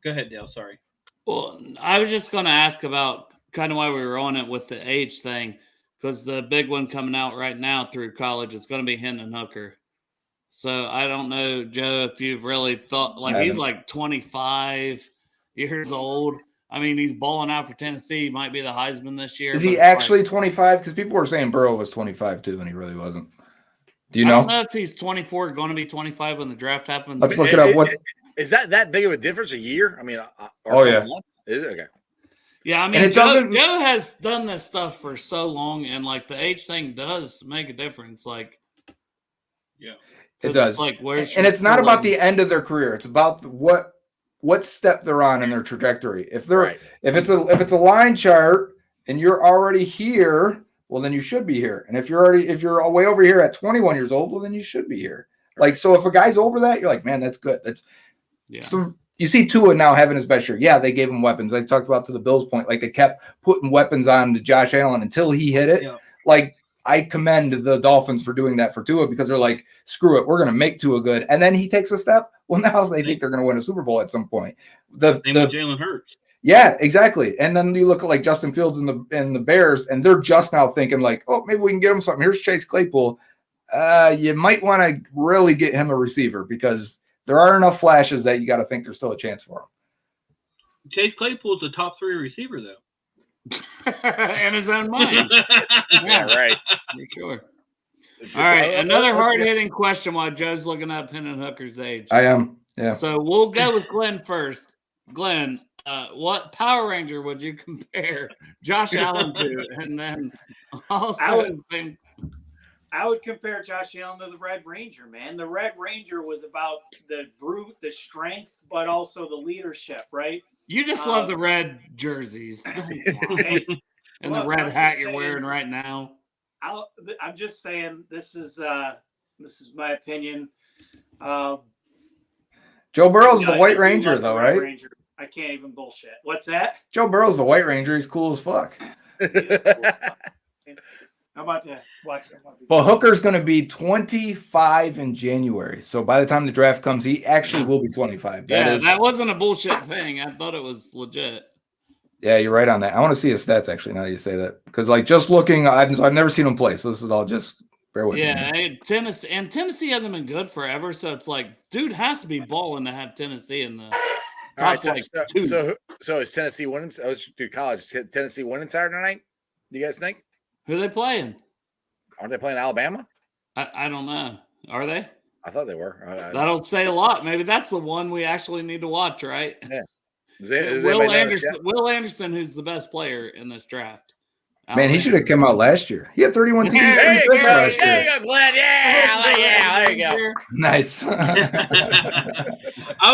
Go ahead, Dale. Sorry. Well, I was just going to ask about kind of why we were on it with the age thing, because the big one coming out right now through college is going to be Hendon Hooker. So I don't know, Joe, if you've really thought, like, he's like 25 years old. I mean, he's balling out for Tennessee. He might be the Heisman this year. Is he actually 25? Because people were saying Burrow was 25 too, and he really wasn't. Do you know? I don't know if he's 24, going to be 25 when the draft happens. Let's look it up. What is that big of a difference a year? I mean, is it okay? Yeah, I mean, Joe has done this stuff for so long, and like the age thing does make a difference. Like, yeah, it does. Like, and it's not about the end of their career; it's about what step they're on in their trajectory. If it's a line chart and you're already here, well, then you should be here. And if you're way over here at 21 years old, well, then you should be here. Like, so if a guy's over that, you're like, man, that's good. So you see Tua now having his best year. Yeah, they gave him weapons. I talked about to the Bills point, like they kept putting weapons on to Josh Allen until he hit it. Yeah. Like, I commend the Dolphins for doing that for Tua, because they're like, screw it, we're going to make Tua good. And then he takes a step. Well, now they think they're going to win a Super Bowl at some point. Same with Jalen Hurts. Yeah, exactly. And then you look at like Justin Fields and the Bears, and they're just now thinking like, oh, maybe we can get him something. Here's Chase Claypool. You might want to really get him a receiver, because there are enough flashes that you got to think there's still a chance for him. Chase Claypool's a top 3 receiver, though. In his own mind. Yeah, right. For sure. All right, another hard-hitting question while Joe's looking up Hendon Hooker's age. I am, yeah. So we'll go with Glenn first. Glenn, what Power Ranger would you compare Josh Allen to? And then also I would compare Josh Allen to the Red Ranger, man. The Red Ranger was about the brute, the strength, but also the leadership, right? You just love the red jerseys. Don't lie. Hey, And look, the red I'm hat just you're saying- wearing right now. I'm just saying this is my opinion. Joe Burrow's the I White do Ranger, love the though, Red right? Ranger. I can't even bullshit. What's that? Joe Burrow's the White Ranger. He's cool as fuck. I'm about to watch. Well, Hooker's going to be 25 in January. So by the time the draft comes, he actually will be 25. That wasn't a bullshit thing. I thought it was legit. Yeah, you're right on that. I want to see his stats, actually, now that you say that. Because, like, just looking, I've never seen him play. So this is all just bear with me. Yeah, Tennessee hasn't been good forever. So it's like, dude has to be balling to have Tennessee in the top two. So is Tennessee winning? Dude, college. Is Tennessee winning Saturday night? Do you guys think? Who are they playing? Aren't they playing Alabama? I don't know. Are they? I thought they were. That'll say a lot. Maybe that's the one we actually need to watch, right? Yeah. Is Will anybody know the Anderson. chat? Will Anderson, who's the best player in this draft. Man, he should have come out last year. He had 31 TDs. There you go, last year. there you go, Glenn. Yeah, there you go. Nice. I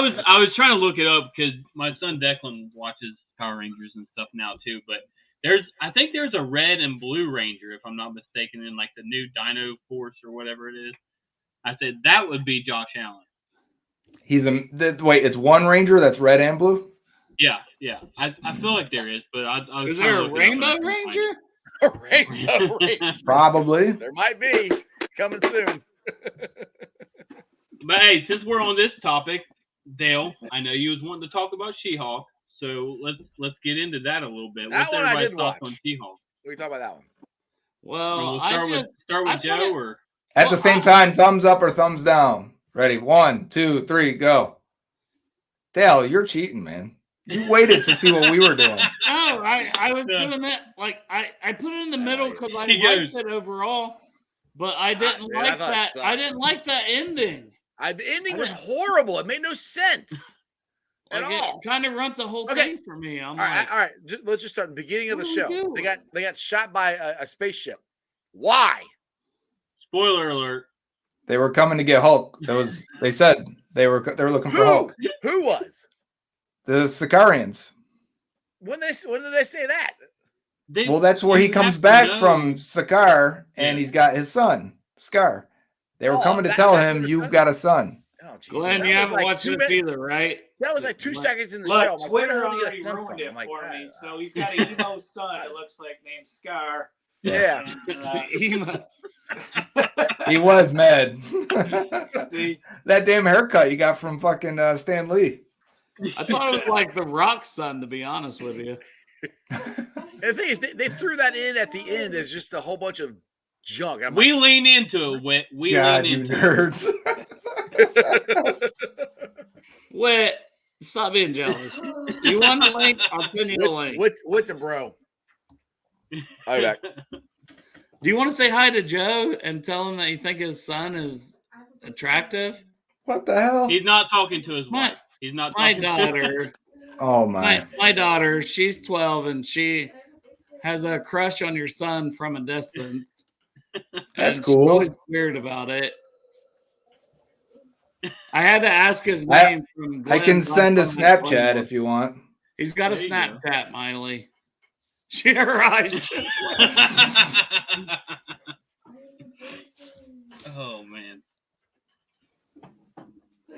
was trying to look it up because my son Declan watches Power Rangers and stuff now too. But I think there's a red and blue Ranger, if I'm not mistaken, in like the new Dino Force or whatever it is. I said that would be Josh Allen. Wait, it's one Ranger that's red and blue? Yeah. I feel like there is, but I was Is trying there to a look it up and I Rainbow couldn't find Ranger? it. Rainbow Ranger. Probably. There might be. It's coming soon. But hey, since we're on this topic, Dale, I know you was wanting to talk about She-Hulk, so let's get into that a little bit. That What's one I everybody's did thoughts watch. on She-Hulk? We can talk about that one. Well, We'll start with Joe or At the same time, thumbs up or thumbs down. Ready? 1, 2, 3, go. Dale, you're cheating, man. You waited to see what we were doing. No, I was doing that. Like I put it in the middle because I He liked goes. it overall, but I didn't Dude, I like thought it that. sucked. I didn't like that ending. The ending was horrible. It made no sense at Like all. it kind of ruined the whole Okay. thing for me. I'm All right. Let's just start the beginning of the What are we show. doing? They got shot by a spaceship. Why? spoiler alert. They were coming to get Hulk. They said they were looking for Hulk. Who was? The Sicarians. When did they say that? Well, that's where he you comes have to back know. from Sakaar, and Yeah. he's got his son, Scar. They were Oh, coming to that's tell where him, the "You've son- got a son." Oh, geez. Glenn, That you was haven't like watched 2 this minutes- either, right? That was like 2 seconds in the show. Look, I'm like, Twitter where the hell did he already get a son ruined from? it I'm like, for me. ah. So he's got an emo son. It looks like named Scar. Yeah. And, He was mad. see, That damn haircut you got from fucking Stan Lee. I thought it was like the Rock's son, to be honest with you. And the thing is, they threw that in at the end as just a whole bunch of junk. I'm We lean into it, Whit. We God, lean you into it. nerds. Wait, stop being jealous. You want the link? I'll send you the link. What's a bro? I'll be back. Do you want to say hi to Joe and tell him that you think his son is attractive? What the hell? He's not talking to his My- wife. He's not My talking daughter, Oh my. my daughter, she's 12 and she has a crush on your son from a distance. That's And cool. She's always weird about it. I had to ask his I- name from I Glenn, can not send a from his Snapchat phone. if you want. He's got a There you go. Snapchat, Miley. She arrived. Oh man.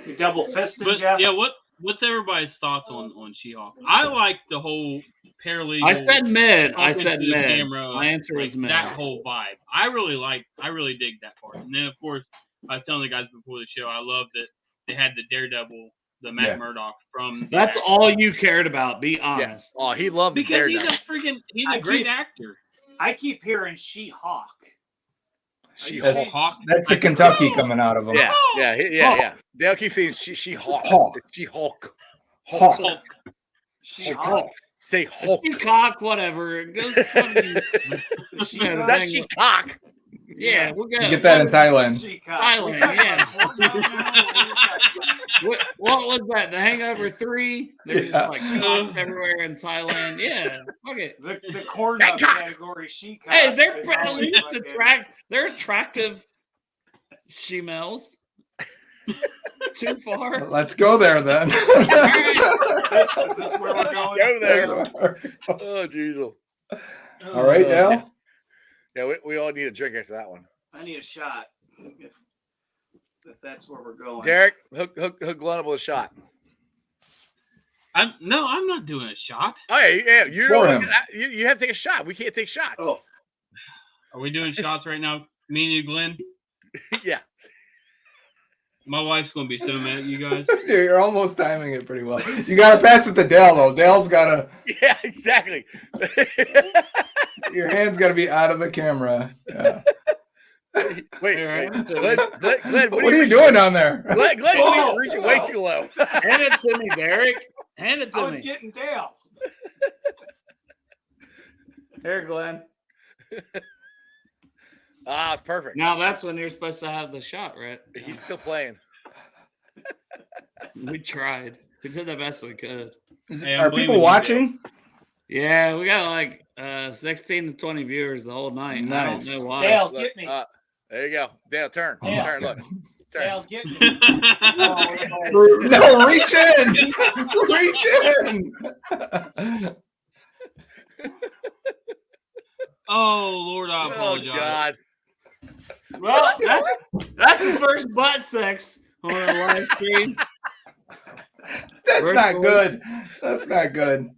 you double fisted, But Jeff. yeah, what's everybody's thoughts on She-Hulk? I like the whole paralegal. I said mid. I talking said to the mid. camera, My answer like, is mid. that whole vibe. I really dig that part. And then of course, I was telling the guys before the show, I love that they had the Daredevil, the Matt Yeah. Murdock from. the That's actor. all you cared about. Be Yeah. honest. Oh, he loved the Because he's Daredevil. he's I a great keep- actor. I keep hearing She-Hulk. That's- Hawk. That's the Kentucky coming out of him. Yeah. Dale keeps saying she Hulk. Hawk. It's She Hulk. Hulk. Hulk. She-Hulk. Say Hulk. Peacock, whatever. It goes fucking- She- Yeah, Is that She Cock? Yeah, we'll go. You get that in Thailand. She-Hulk. Thailand, yeah. what was that? The Hangover 3? There's just like shots everywhere in Thailand. Yeah, fuck it. The corn nut category she cut. Hey, they're is at always least fucking- they're attractive shemales. Too far. Let's go there then. Is this where we're going? Go there. Oh, jeez. All right, Dale. Yeah, we all need a drink after that one. I need a shot. If that's where we're going. Derek, hook Glenn up with a shot. I'm not doing a shot. Oh yeah, you For him. you have to take a shot. We can't take shots. Oh, Are we doing shots right now? Me and you, Glenn? Yeah. My wife's going to be so mad at you guys. You're almost timing it pretty well. You got to pass it to Dale, though. Dale's got to. Yeah, exactly. Your hand's got to be out of the camera. Yeah. Wait, Glenn, What are you doing down there? Glenn, you're reaching way too low. Hand it to me, Derek. Hand it I to was me. getting Dale. Here, Glenn. It's perfect. Now that's when you're supposed to have the shot, right? He's still playing. We tried. We did the best we could. Hey, I'm Are blaming people you, watching? Yeah, we got like 16 to 20 viewers the whole night. Nice. I don't know why. Dale, Look, get me. There you go. Dale, turn. Dale. Turn, look. Turn. Dale, get me. No, reach in. Reach in. Oh, Lord, I Oh, apologize. God. Well, that's the first butt sex on a live stream. That's not good. That's not good.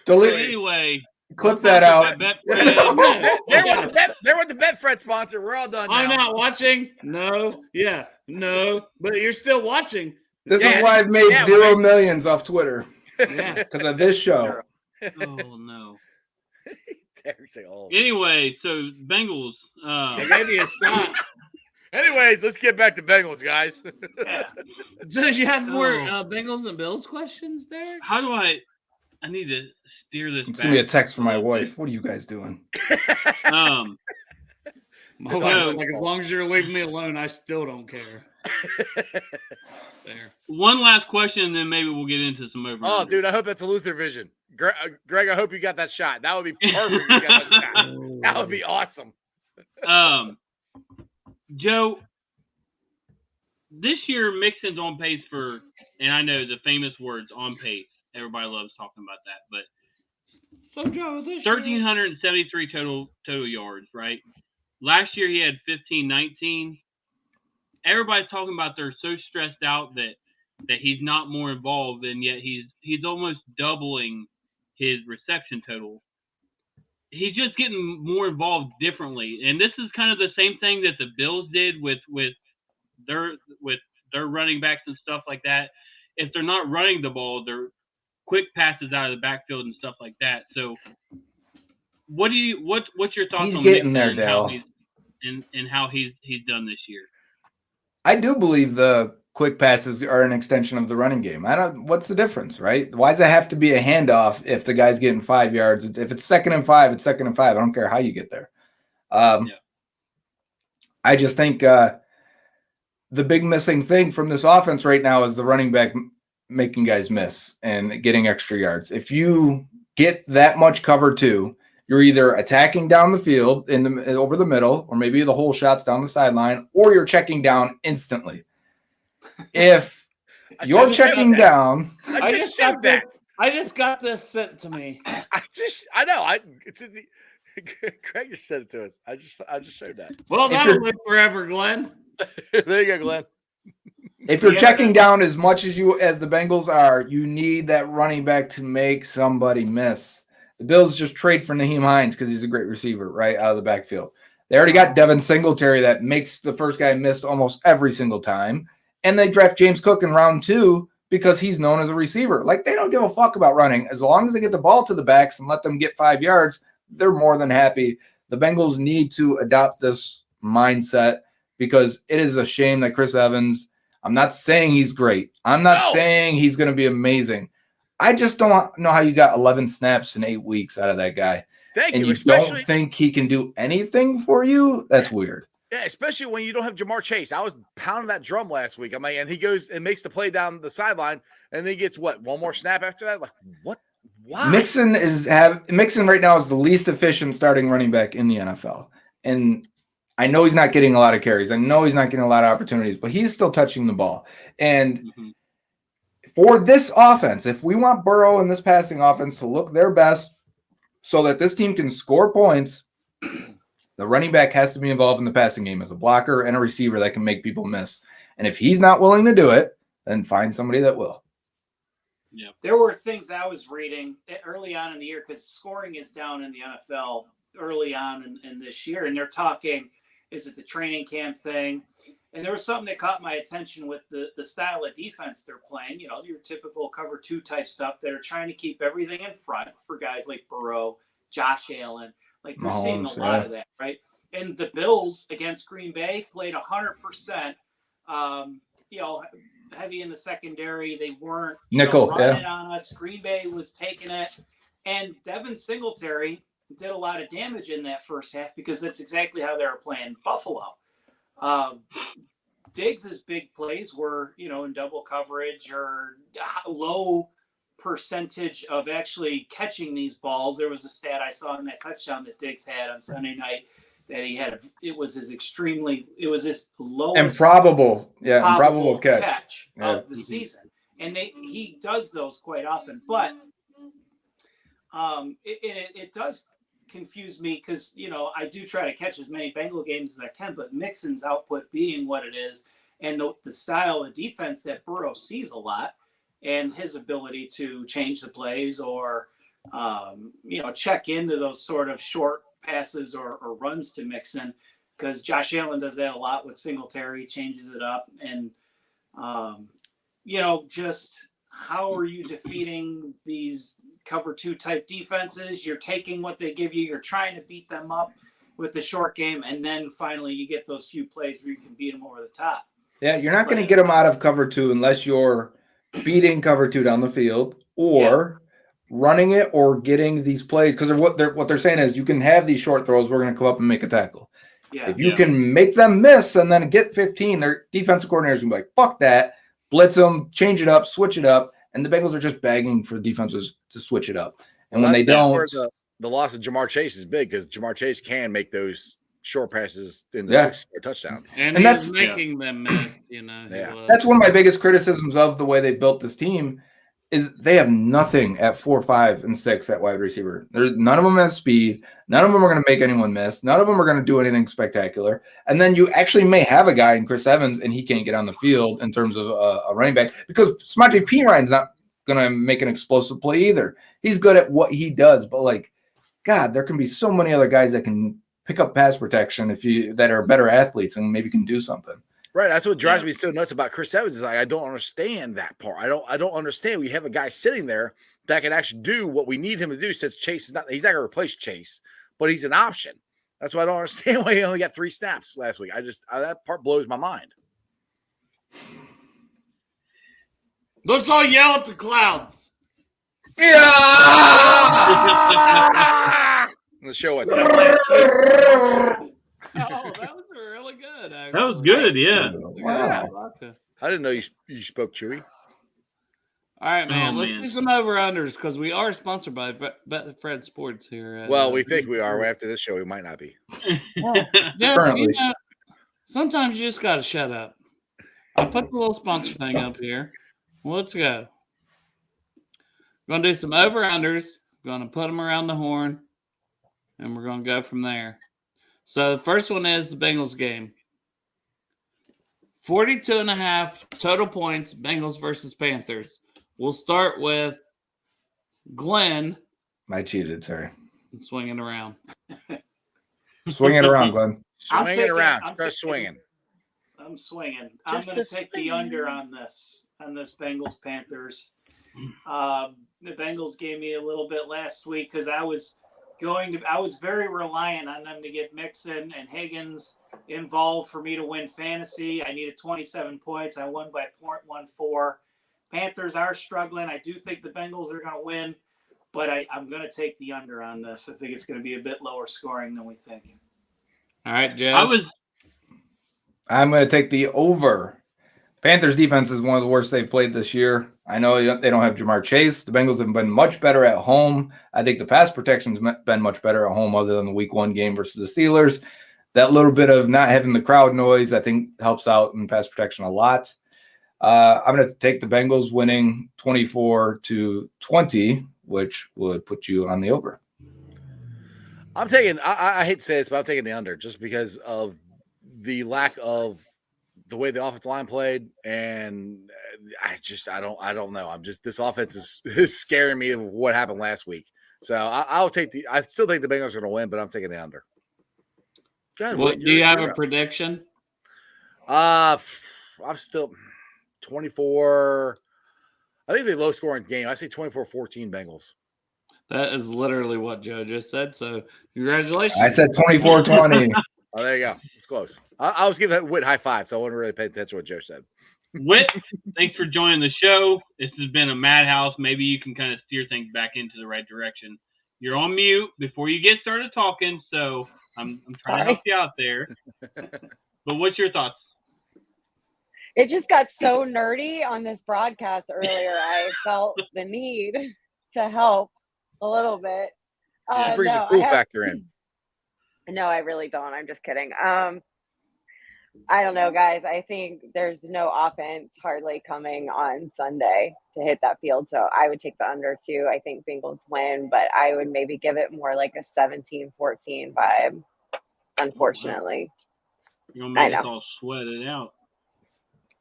Delete. Anyway. Clip that out. Betfred. They're with the Betfred sponsor. We're all done now. I'm not watching. No. Yeah. No. But you're still watching. This Yeah, is why I've made yeah, 0 millions off Twitter Yeah. because of this show. Oh, no. Derek's like, oh. Anyway, so Bengals. I gave you a shot. Anyways, let's get back to Bengals, guys. Do you have more Oh. Bengals and Bills questions there? How do I need to steer this It's back? gonna be a text from my wife. What are you guys doing? Um, My It's wife's all like, his as long as you're leaving me alone, I still don't care. There. one last question, and then maybe we'll get into some over. Oh, dude, I hope that's a Luther Vision. Greg, I hope you got that shot. That would be perfect if you got that shot. That would be awesome. Joe, this year Mixon's on pace for, and I know the famous words on pace. Everybody loves talking about that, but So, Joe, this 1,373 total yards, right? Last year he had 1,519. Everybody's talking about they're so stressed out that he's not more involved, and yet he's almost doubling his reception total. He's just getting more involved differently, and this is kind of the same thing that the Bills did with their running backs and stuff like that. If they're not running the ball, they're quick passes out of the backfield and stuff like that. So, what's your thoughts He's on getting Mixon there, and how he's done this year? I do believe the quick passes are an extension of the running game. What's the difference, right? Why does it have to be a handoff if the guy's getting 5 yards? If it's 2nd and 5, it's 2nd and 5. I don't care how you get there. I just think the big missing thing from this offense right now is the running back making guys miss and getting extra yards. If you get that much cover too, you're either attacking down the field over the middle, or maybe the whole shot's down the sideline, or you're checking down instantly. If you're checking down, I just showed that. I just got this sent to me. I know. Greg just sent it to us. I just showed that. Well, that'll live forever, Glenn. There you go, Glenn. If you're checking down as much as the Bengals are, you need that running back to make somebody miss. The Bills just trade for Naheem Hines because he's a great receiver right out of the backfield. They already got Devin Singletary that makes the first guy miss almost every single time. And they draft James Cook in round 2 because he's known as a receiver. Like, they don't give a fuck about running. As long as they get the ball to the backs and let them get 5 yards, they're more than happy. The Bengals need to adopt this mindset because it is a shame that Chris Evans, I'm not saying he's great. I'm not saying he's going to be amazing. I just don't know how you got 11 snaps in 8 weeks out of that guy. Thank and you. you don't think he can do anything for you? That's weird. Yeah, especially when you don't have Jamar Chase. I was pounding that drum last week. I'm like, and he goes and makes the play down the sideline, and then he gets what, one more snap after that? Like, what? Why? Mixon right now is the least efficient starting running back in the NFL. And I know he's not getting a lot of carries. I know he's not getting a lot of opportunities, but he's still touching the ball. And for this offense, if we want Burrow and this passing offense to look their best so that this team can score points, the running back has to be involved in the passing game as a blocker and a receiver that can make people miss. And if he's not willing to do it, then find somebody that will. Yeah. There were things I was reading early on in the year because scoring is down in the NFL early on in this year. And they're talking, is it the training camp thing? And there was something that caught my attention with the style of defense they're playing. You know, your typical cover 2 type stuff. They're trying to keep everything in front for guys like Burrow, Josh Allen. Like they're seeing a lot of that, right? And the Bills against Green Bay played 100%. Heavy in the secondary. They weren't running on us. Green Bay was taking it. And Devin Singletary did a lot of damage in that first half because that's exactly how they were playing Buffalo. Diggs' big plays were, in double coverage or low percentage of actually catching these balls. There was a stat I saw in that touchdown that Diggs had on Sunday night that he had. It was his lowest improbable catch of the season. And he does those quite often, but it does confuse me because, I do try to catch as many Bengal games as I can, but Mixon's output being what it is and the style of defense that Burrow sees a lot and his ability to change the plays or, check into those sort of short passes or runs to Mixon because Josh Allen does that a lot with Singletary, changes it up. And, just how are you defeating these cover 2 type defenses? You're taking what they give you. You're trying to beat them up with the short game. And then finally you get those few plays where you can beat them over the top. Yeah, you're not going to get them out of cover 2 unless you're beating cover 2 down the field or running it or getting these plays. Because what they're saying is you can have these short throws. We're going to come up and make a tackle. Yeah, if you can make them miss and then get 15, their defensive coordinators going to be like, fuck that. Blitz them, change it up, switch it up. And the Bengals are just begging for defenses to switch it up. And when they don't. The loss of Jamar Chase is big because Jamar Chase can make those short passes in the 6-yard touchdowns. And that's making them miss, That's one of my biggest criticisms of the way they built this team is they have nothing at 4, 5, and 6 at wide receiver. None of them have speed. None of them are going to make anyone miss. None of them are going to do anything spectacular. And then you actually may have a guy in Chris Evans, and he can't get on the field in terms of a running back because Samaje Perine's not going to make an explosive play either. He's good at what he does, but God, there can be so many other guys that can pick up pass protection that are better athletes and maybe can do something. Right, that's what drives me so nuts about Chris Evans is I don't understand that part. I don't understand. We have a guy sitting there that can actually do what we need him to do since Chase he's not going to replace Chase, but he's an option. That's why I don't understand why he only got 3 snaps last week. That part blows my mind. Let's all yell at the clouds. Yeah. Let's show what's up. Oh, that was really good. Actually. That was good, yeah. Wow. I didn't know you spoke Chewy. All right, man. Let's do some over-unders because we are sponsored by Fred Sports here. We think we are. After this show, we might not be. Sometimes you just got to shut up. I'll put the little sponsor thing up here. Let's go. We're going to do some over-unders. We're going to put them around the horn, and we're going to go from there. So the first one is the Bengals game. 42.5 total points, Bengals versus Panthers. We'll start with Glenn. I cheated, sorry. Swinging around. Swing it around, Glenn. Swing it around. Start swinging. I'm swinging. I'm going to take the under on this Bengals Panthers. The Bengals gave me a little bit last week because I was very reliant on them to get Mixon and Higgins involved for me to win fantasy. I needed 27 points. I won by 0.14. Panthers are struggling. I do think the Bengals are going to win, but I'm going to take the under on this. I think it's going to be a bit lower scoring than we think. All right, Joe. I'm going to take the over. Panthers defense is one of the worst they've played this year. I know they don't have Jamar Chase. The Bengals have been much better at home. I think the pass protection's been much better at home other than the week 1 game versus the Steelers. That little bit of not having the crowd noise, I think, helps out in pass protection a lot. I'm going to take the Bengals winning 24-20, which would put you on the over. I'm taking, I hate to say this, but I'm taking the under just because of the lack of the way the offensive line played. And I don't know. This offense is scaring me of what happened last week. So I still think the Bengals are going to win, but I'm taking the under. God, do you have a prediction? I'm still 24. I think it'll be a low scoring game. I say 24-14 Bengals. That is literally what Joe just said. So congratulations. I said 24-20. Oh, there you go. It's close. I was giving that Whit high five, so I wasn't really paying attention to what Joe said. Whit, thanks for joining the show. This has been a madhouse. Maybe you can kind of steer things back into the right direction. You're on mute before you get started talking, so I'm trying to help you out there. But what's your thoughts? It just got so nerdy on this broadcast earlier. I felt the need to help a little bit. She brings the cool factor in. No, I really don't. I'm just kidding. I don't know, guys. I think there's no offense hardly coming on Sunday to hit that field. So I would take the under too. I think Bengals win, but I would maybe give it more like a 17-14 vibe, unfortunately. You're going to make us all sweat it out.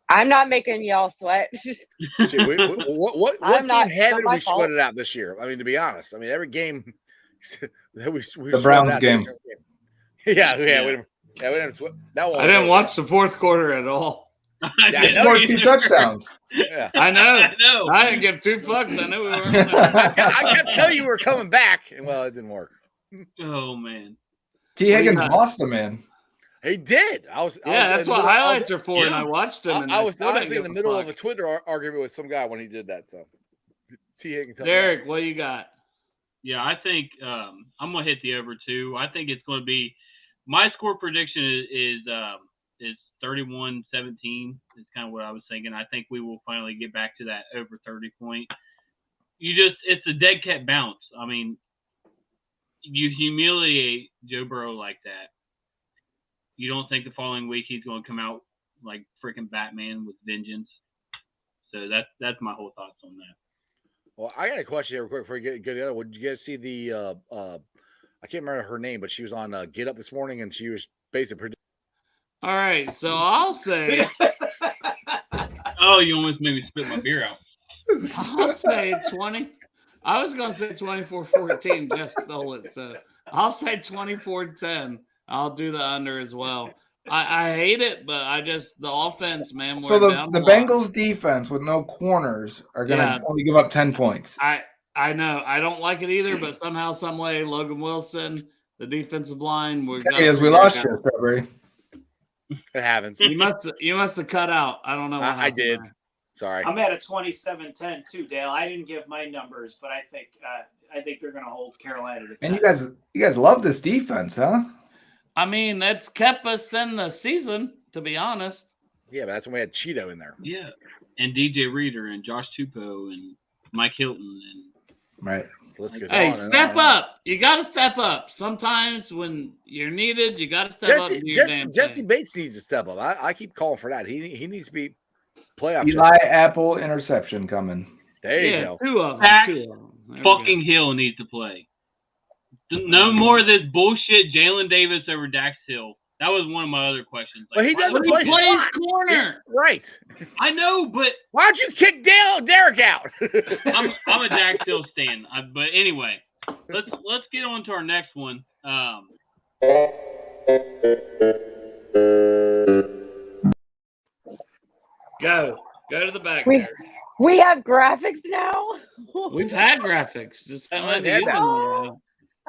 I'm not making y'all sweat. See, what game haven't we sweated out this year? I mean, to be honest, every game that we the Browns game. Yeah, we didn't sweat. That one. I didn't watch the fourth quarter at all. I scored 2 touchdowns. Yeah, I know. I didn't give 2 fucks. I knew we were. I kept telling you we were coming back, and well, it didn't work. Oh man, T. Higgins lost him, man. He did. That's what highlights are for, and I watched him. And I was honestly in the middle of a Twitter argument with some guy when he did that. So, T. Higgins. Derek, what you got? Yeah, I think I'm gonna hit the over too. I think it's going to be my score prediction is 31-17. Is kind of what I was thinking. I think we will finally get back to that over 30 point. It's a dead cat bounce. I mean, you humiliate Joe Burrow like that. You don't think the following week he's going to come out like freaking Batman with vengeance. So that's my whole thoughts on that. Well, I got a question here real quick before you get the other one. Did you guys see the I can't remember her name, but she was on Get Up this morning, and she was basically all right, so I'll say oh, you almost made me spit my beer out. I'll say 20. I was going to say 24-14. Jeff stole it, so I'll say 24-10. I'll do the under as well. I hate it, but the offense, man. So the Bengals defense with no corners are going to only give up 10 points. I know. I don't like it either, but somehow, some way, Logan Wilson, the defensive line, we lost you, February. It happens. You must have cut out. I don't know. I did. There. Sorry. I'm at a 27-10 too, Dale. I didn't give my numbers, but I think they're going to hold Carolina to 10. And you guys love this defense, huh? I mean, that's kept us in the season, to be honest. Yeah, but that's when we had Cheeto in there. Yeah, and DJ Reader and Josh Tupou and Mike Hilton and right. Hey, step up! You got to step up. Sometimes when you're needed, you got to step up. Jesse Bates needs to step up. I keep calling for that. He needs to be playoff. Eli Apple interception coming. There you go. 2 of them. Fucking Hill needs to play. No more of this bullshit. Jalen Davis over Dax Hill. That was one of my other questions. But he doesn't play corner. Right. I know, but why'd you kick Derek out? I'm a Dax Hill stan. But anyway, let's get on to our next one. Go to the back. We have graphics now. We've had graphics. Just haven't had that.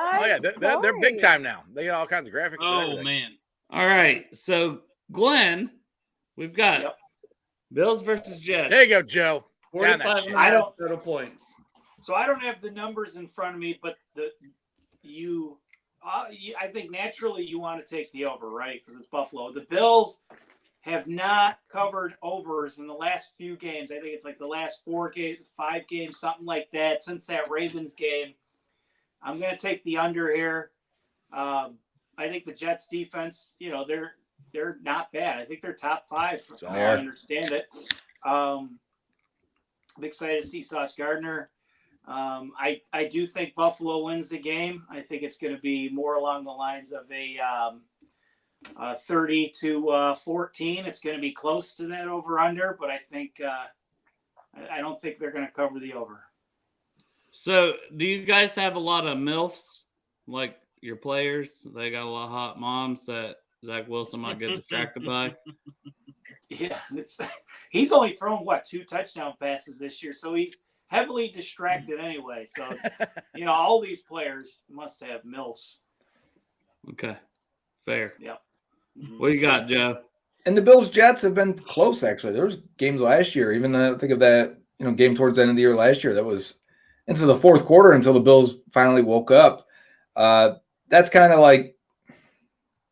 Oh yeah, they're big time now. They got all kinds of graphics. Oh man! All right, so Glenn, we've got Bills versus Jets. There you go, Joe. 45 total points. So I don't have the numbers in front of me, but I think naturally you want to take the over, right? Because it's Buffalo. The Bills, have not covered overs in the last few games. I think it's like the last 5 games, something like that, since that Ravens game. I'm going to take the under here. I think the Jets defense, they're not bad. I think they're top 5 from how I understand it. I'm excited to see Sauce Gardner. I do think Buffalo wins the game. I think it's going to be more along the lines of a 30-14. It's going to be close to that over-under, but I think I don't think they're going to cover the over. So, do you guys have a lot of MILFs, like your players? They got a lot of hot moms that Zach Wilson might get distracted by? Yeah, he's only thrown, 2 touchdown passes this year, so he's heavily distracted anyway. So, all these players must have MILFs. Okay, fair. Yep. Mm-hmm. What you got, Joe? And the Bills Jets have been close, actually. There was games last year, even though I think of that, game towards the end of the year last year that was into the fourth quarter until the Bills finally woke up. That's kind of like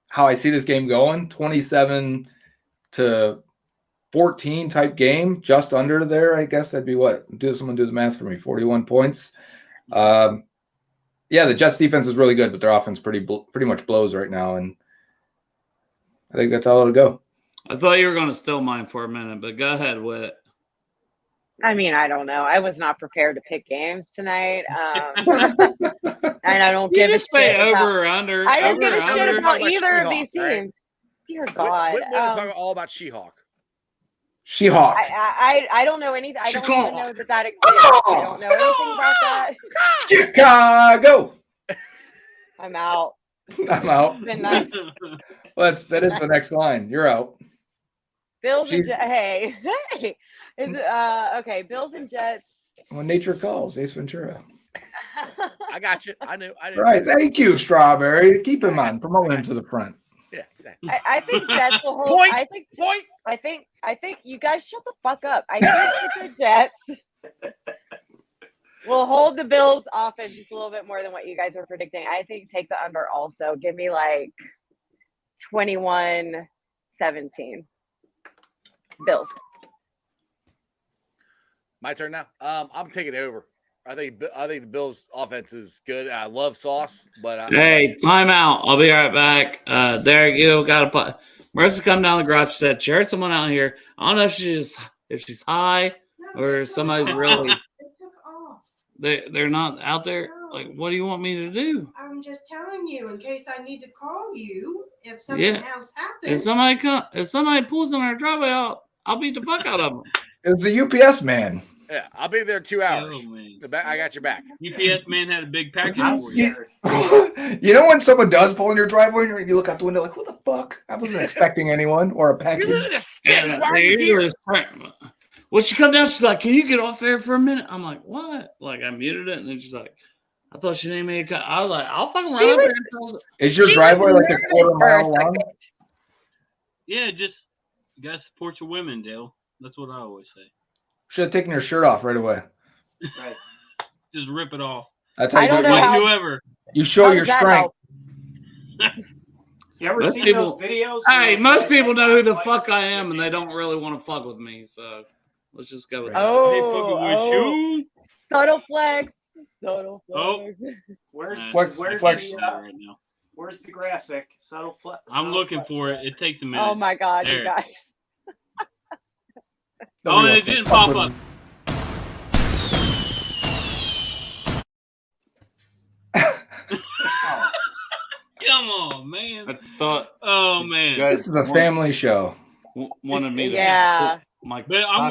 how I see this game going, 27-14 type game, just under there. I guess that'd be what? Someone do the math for me. 41 points. Yeah, the Jets defense is really good, but their offense pretty much blows right now, and I think that's all it'll go. I thought you were going to steal mine for a minute, but go ahead with it. I mean, I don't know. I was not prepared to pick games tonight. And I don't give a shit over or under. I don't give a under. shit about either of these teams. Right? Dear God. We're talking all about She-Hawk. She-Hawk. I don't know anything. I don't even know that exists. I don't know anything about that. Chicago. I'm out. I'm out. Well, that is the next line. You're out. Bills and Jets. Hey. Okay, Bills and Jets. When nature calls, Ace Ventura. I got you. I knew. Right. Thank you, Strawberry. Keep him on. Promote him to the front. Yeah, exactly. I think Jets will hold. Point. I think you guys shut the fuck up. I think the Jets will hold the Bills offense just a little bit more than what you guys are predicting. I think take the under also. Give me like 21-17. Bills. My turn now. I'm taking it over. I think the Bills' offense is good. I love Sauce, but hey, timeout. I'll be right back. Derek, you got to put. Marissa come down the garage. She said, "She heard someone out here. I don't know if she's high or somebody's really. They're not out there. No. Like, what do you want me to do? I'm just telling you in case I need to call you if something else happens. If somebody pulls in our driveway, I'll beat the fuck out of them. It's the UPS man. Yeah, I'll be there 2 hours. I got your back. UPS man had a big package for you. You know when someone does pull in your driveway and you look out the window like, who the fuck? I wasn't expecting anyone or a package. Well, she come down. She's like, "Can you get off there for a minute?" I'm like, "What?" Like I muted it, and then she's like, "I thought she didn't make a cut." I was like, "I'll fucking run up there." Is your driveway like a quarter mile long? Yeah, just you gotta support your women, Dale. That's what I always say. Should have taken your shirt off right away. Right. Just rip it off. That's how you show your strength. You ever seen those videos? Hey, most people know who the fuck I am, and they don't really want to fuck with me. So let's just go with that. Oh, subtle flex. Subtle flex. Where's flex? Where's the graphic? Subtle flex. I'm looking for it. It takes a minute. Oh my God, you guys. Oh, and it didn't pop up. Come on, man. I thought. Oh man, this is a family show. Wanted me to. Yeah. But I'm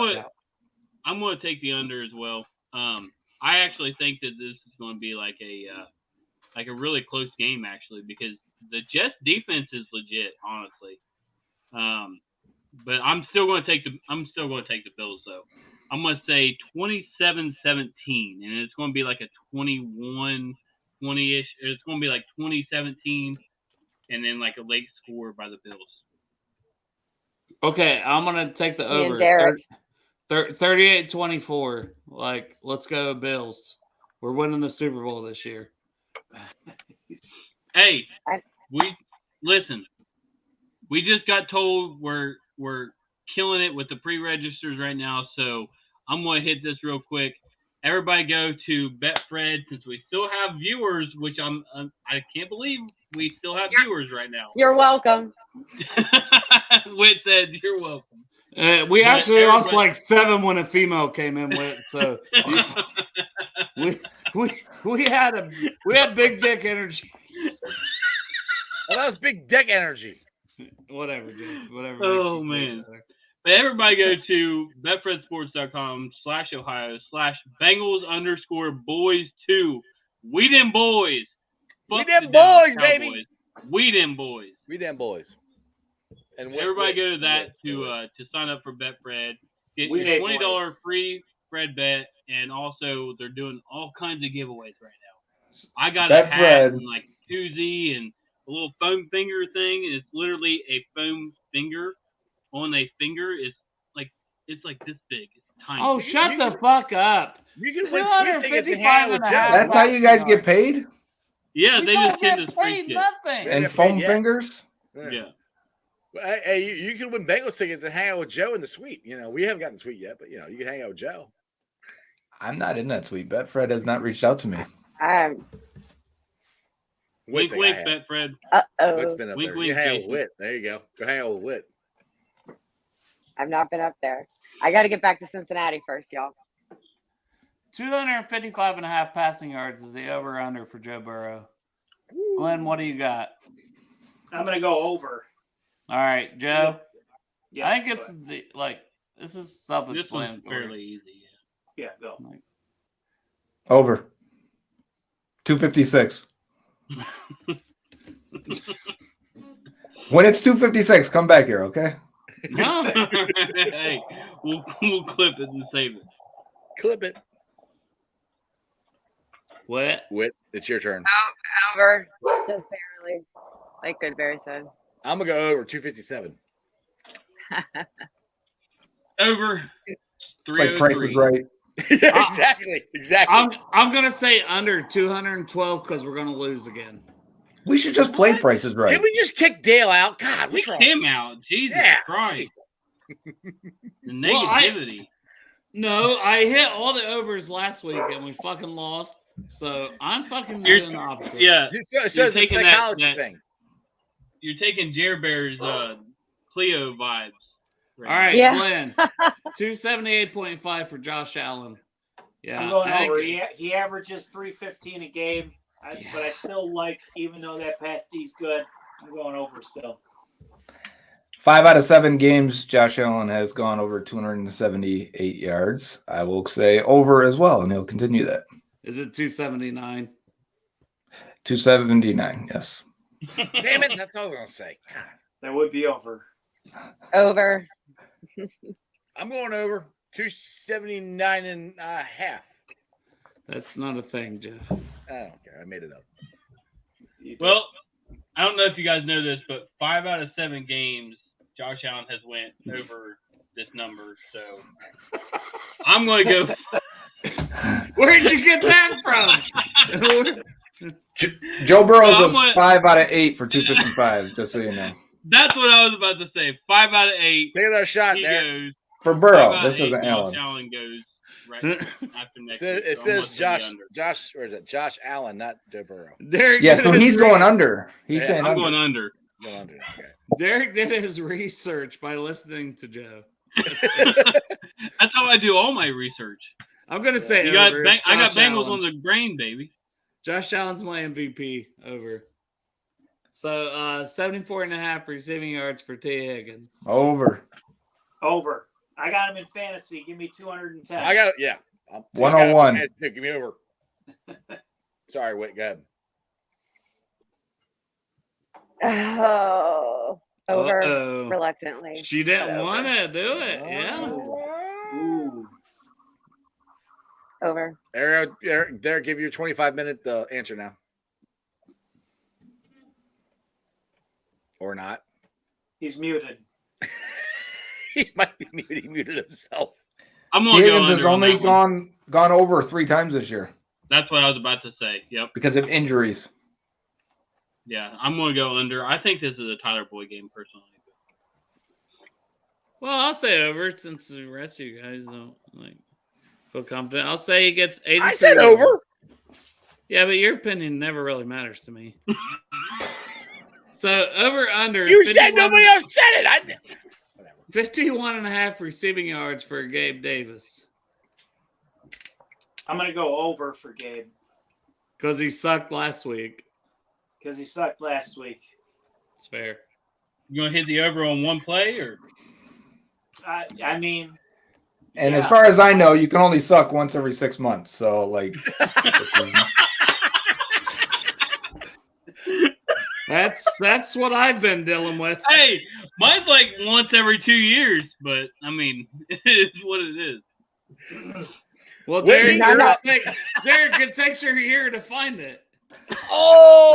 gonna take the under as well. I actually think that this is going to be like a really close game actually because the Jets defense is legit, honestly. But I'm still going to take the Bills though. I'm going to say 27-17, and it's going to be like a 21-20-ish. It's going to be like 20-17, and then like a late score by the Bills. Okay, I'm going to take the over. 38-24. Like, let's go Bills. We're winning the Super Bowl this year. Hey, listen. We just got told we're we're killing it with the pre-registers right now. So I'm going to hit this real quick. Everybody go to Betfred since we still have viewers, which I can't believe we still have viewers right now. You're welcome. Whit said, "You're welcome." We But actually lost everybody- like 7 when a female came in with. So we had big dick energy. Well, that was big dick energy. Whatever, Jeff. Whatever. Oh, makes you man. feel better. But everybody go to betfredsports.com/Ohio/Bengals_boys2. We them boys. We Fuck them the Dallas boys, baby. Cowboys. We them boys. We them boys. And Everybody go to that to sign up for Betfred. Get We your them $20 boys. free Fred bet, and also they're doing all kinds of giveaways right now. I got a Betfred. hat and like a koozie and a little foam finger thing. It's literally a foam finger on a finger. It's like this big. It's tiny. Oh, shut the fuck up. You can win sweet tickets and hang out with Joe. That's how you guys get paid? Yeah, We they don't just send get us free paid shit. nothing. Yeah. And foam Yeah. fingers? Yeah. Hey, you can win Bengals tickets and hang out with Joe in the suite. You know, we haven't gotten the suite yet, but you can hang out with Joe. I'm not in that suite. Betfred has not reached out to me. Wink, wink, Betfred. Whit's been up Wink, there. wink, You hang out with Jason. Whit. There you go. Go hang out with Whit. I've not been up there. I got to get back to Cincinnati first, y'all. 255.5 passing yards is the over under for Joe Burrow. Glenn, what do you got? I'm gonna go over. All right, Joe. Yeah, I think go it's ahead. like this is This one's self-explanatory. fairly easy. Yeah, go. Over. 256. When it's 256, come back here, okay? No. Hey, we'll clip it and save it. Clip it. What? Whit, it's your turn. Over. Just barely. Like Goodberry said. I'm going to go over 257. Over. It's like Price is 303. Right. Exactly. I'm gonna say under 212 because we're gonna lose again. We should just play Price is Right. Can we just kick Dale out? God, what's Kick wrong? him out. Jesus Yeah, Christ. jeez. The Well, negativity. No, I hit all the overs last week and we fucking lost. So I'm fucking You're- doing the opposite. Yeah. It says it's a taking that- psychology thing. You're taking Jer Bear's Cleo vibes. All right, Yeah. Glenn. 278.5 for Josh Allen. Yeah. I'm going I think- over. He averages 315 a game, but I still like, even though that pass D's good, I'm going over still. 5 out of 7 games, Josh Allen has gone over 278 yards. I will say over as well, and he'll continue that. Is it 279? 279, yes. Damn it, that's all I was going to say. God. That would be over. Over. I'm going over 279 and a half. That's not a thing, Jeff. I don't care. I made it up. Well, I don't know if you guys know this, but 5 out of 7 games, Josh Allen has went over this number. So I'm going to go. Where'd you get that from? Joe Burrows So I'm was gonna- 5 out of 8 for 255, just so you know. That's what I was about to say. 5 out of 8. Take another shot He there. goes. For 5 Burrow, out this of 8, isn't Josh Allen. Allen goes right after next week. It So I'm says gonna say the Josh, under. or is it Josh Allen, not Joe Burrow? Derek Yeah, did so his he's going under. He's Yeah, saying I'm under. going under. Going under. Okay. Derek did his research by listening to Joe. That's how I do all my research. I'm gonna say You got over. I got Josh Bengals Allen. on the brain, baby. Josh Allen's my MVP. Over. So 74.5 receiving yards for T. Higgins. Over. Over. I got him in fantasy. Give me 210. I got it. Yeah. 101. Give me over. Sorry, wait, go ahead. Oh. Over. Uh-oh. Reluctantly. She didn't Over. want to do it. Yeah. Ooh. Over. Derek, give you a 25-minute answer now. Or not. He's muted. He might be muted. He muted himself. I'm T. gonna go Higgins has under on only that one. gone over 3 times this year That's what I was about to say. Yep. because of injuries. Yeah, I'm gonna go under. I think this is a Tyler Boyd game personally. Well, I'll say over since the rest of you guys don't feel confident. I'll say he gets 83. I said over. Yeah, but your opinion never really matters to me. So over under. You said nobody else said it. 51 and a half receiving yards for Gabe Davis. I'm gonna go over for Gabe Because he sucked last week. because he sucked last week. It's fair. You gonna hit the over on one play or? I mean, And as far as I know, you can only suck once every 6 months. So, like, that's what I've been dealing with. Hey, mine's like once every 2 years, but I mean, it is what it is. Well, Derek it takes your year to find it. Oh,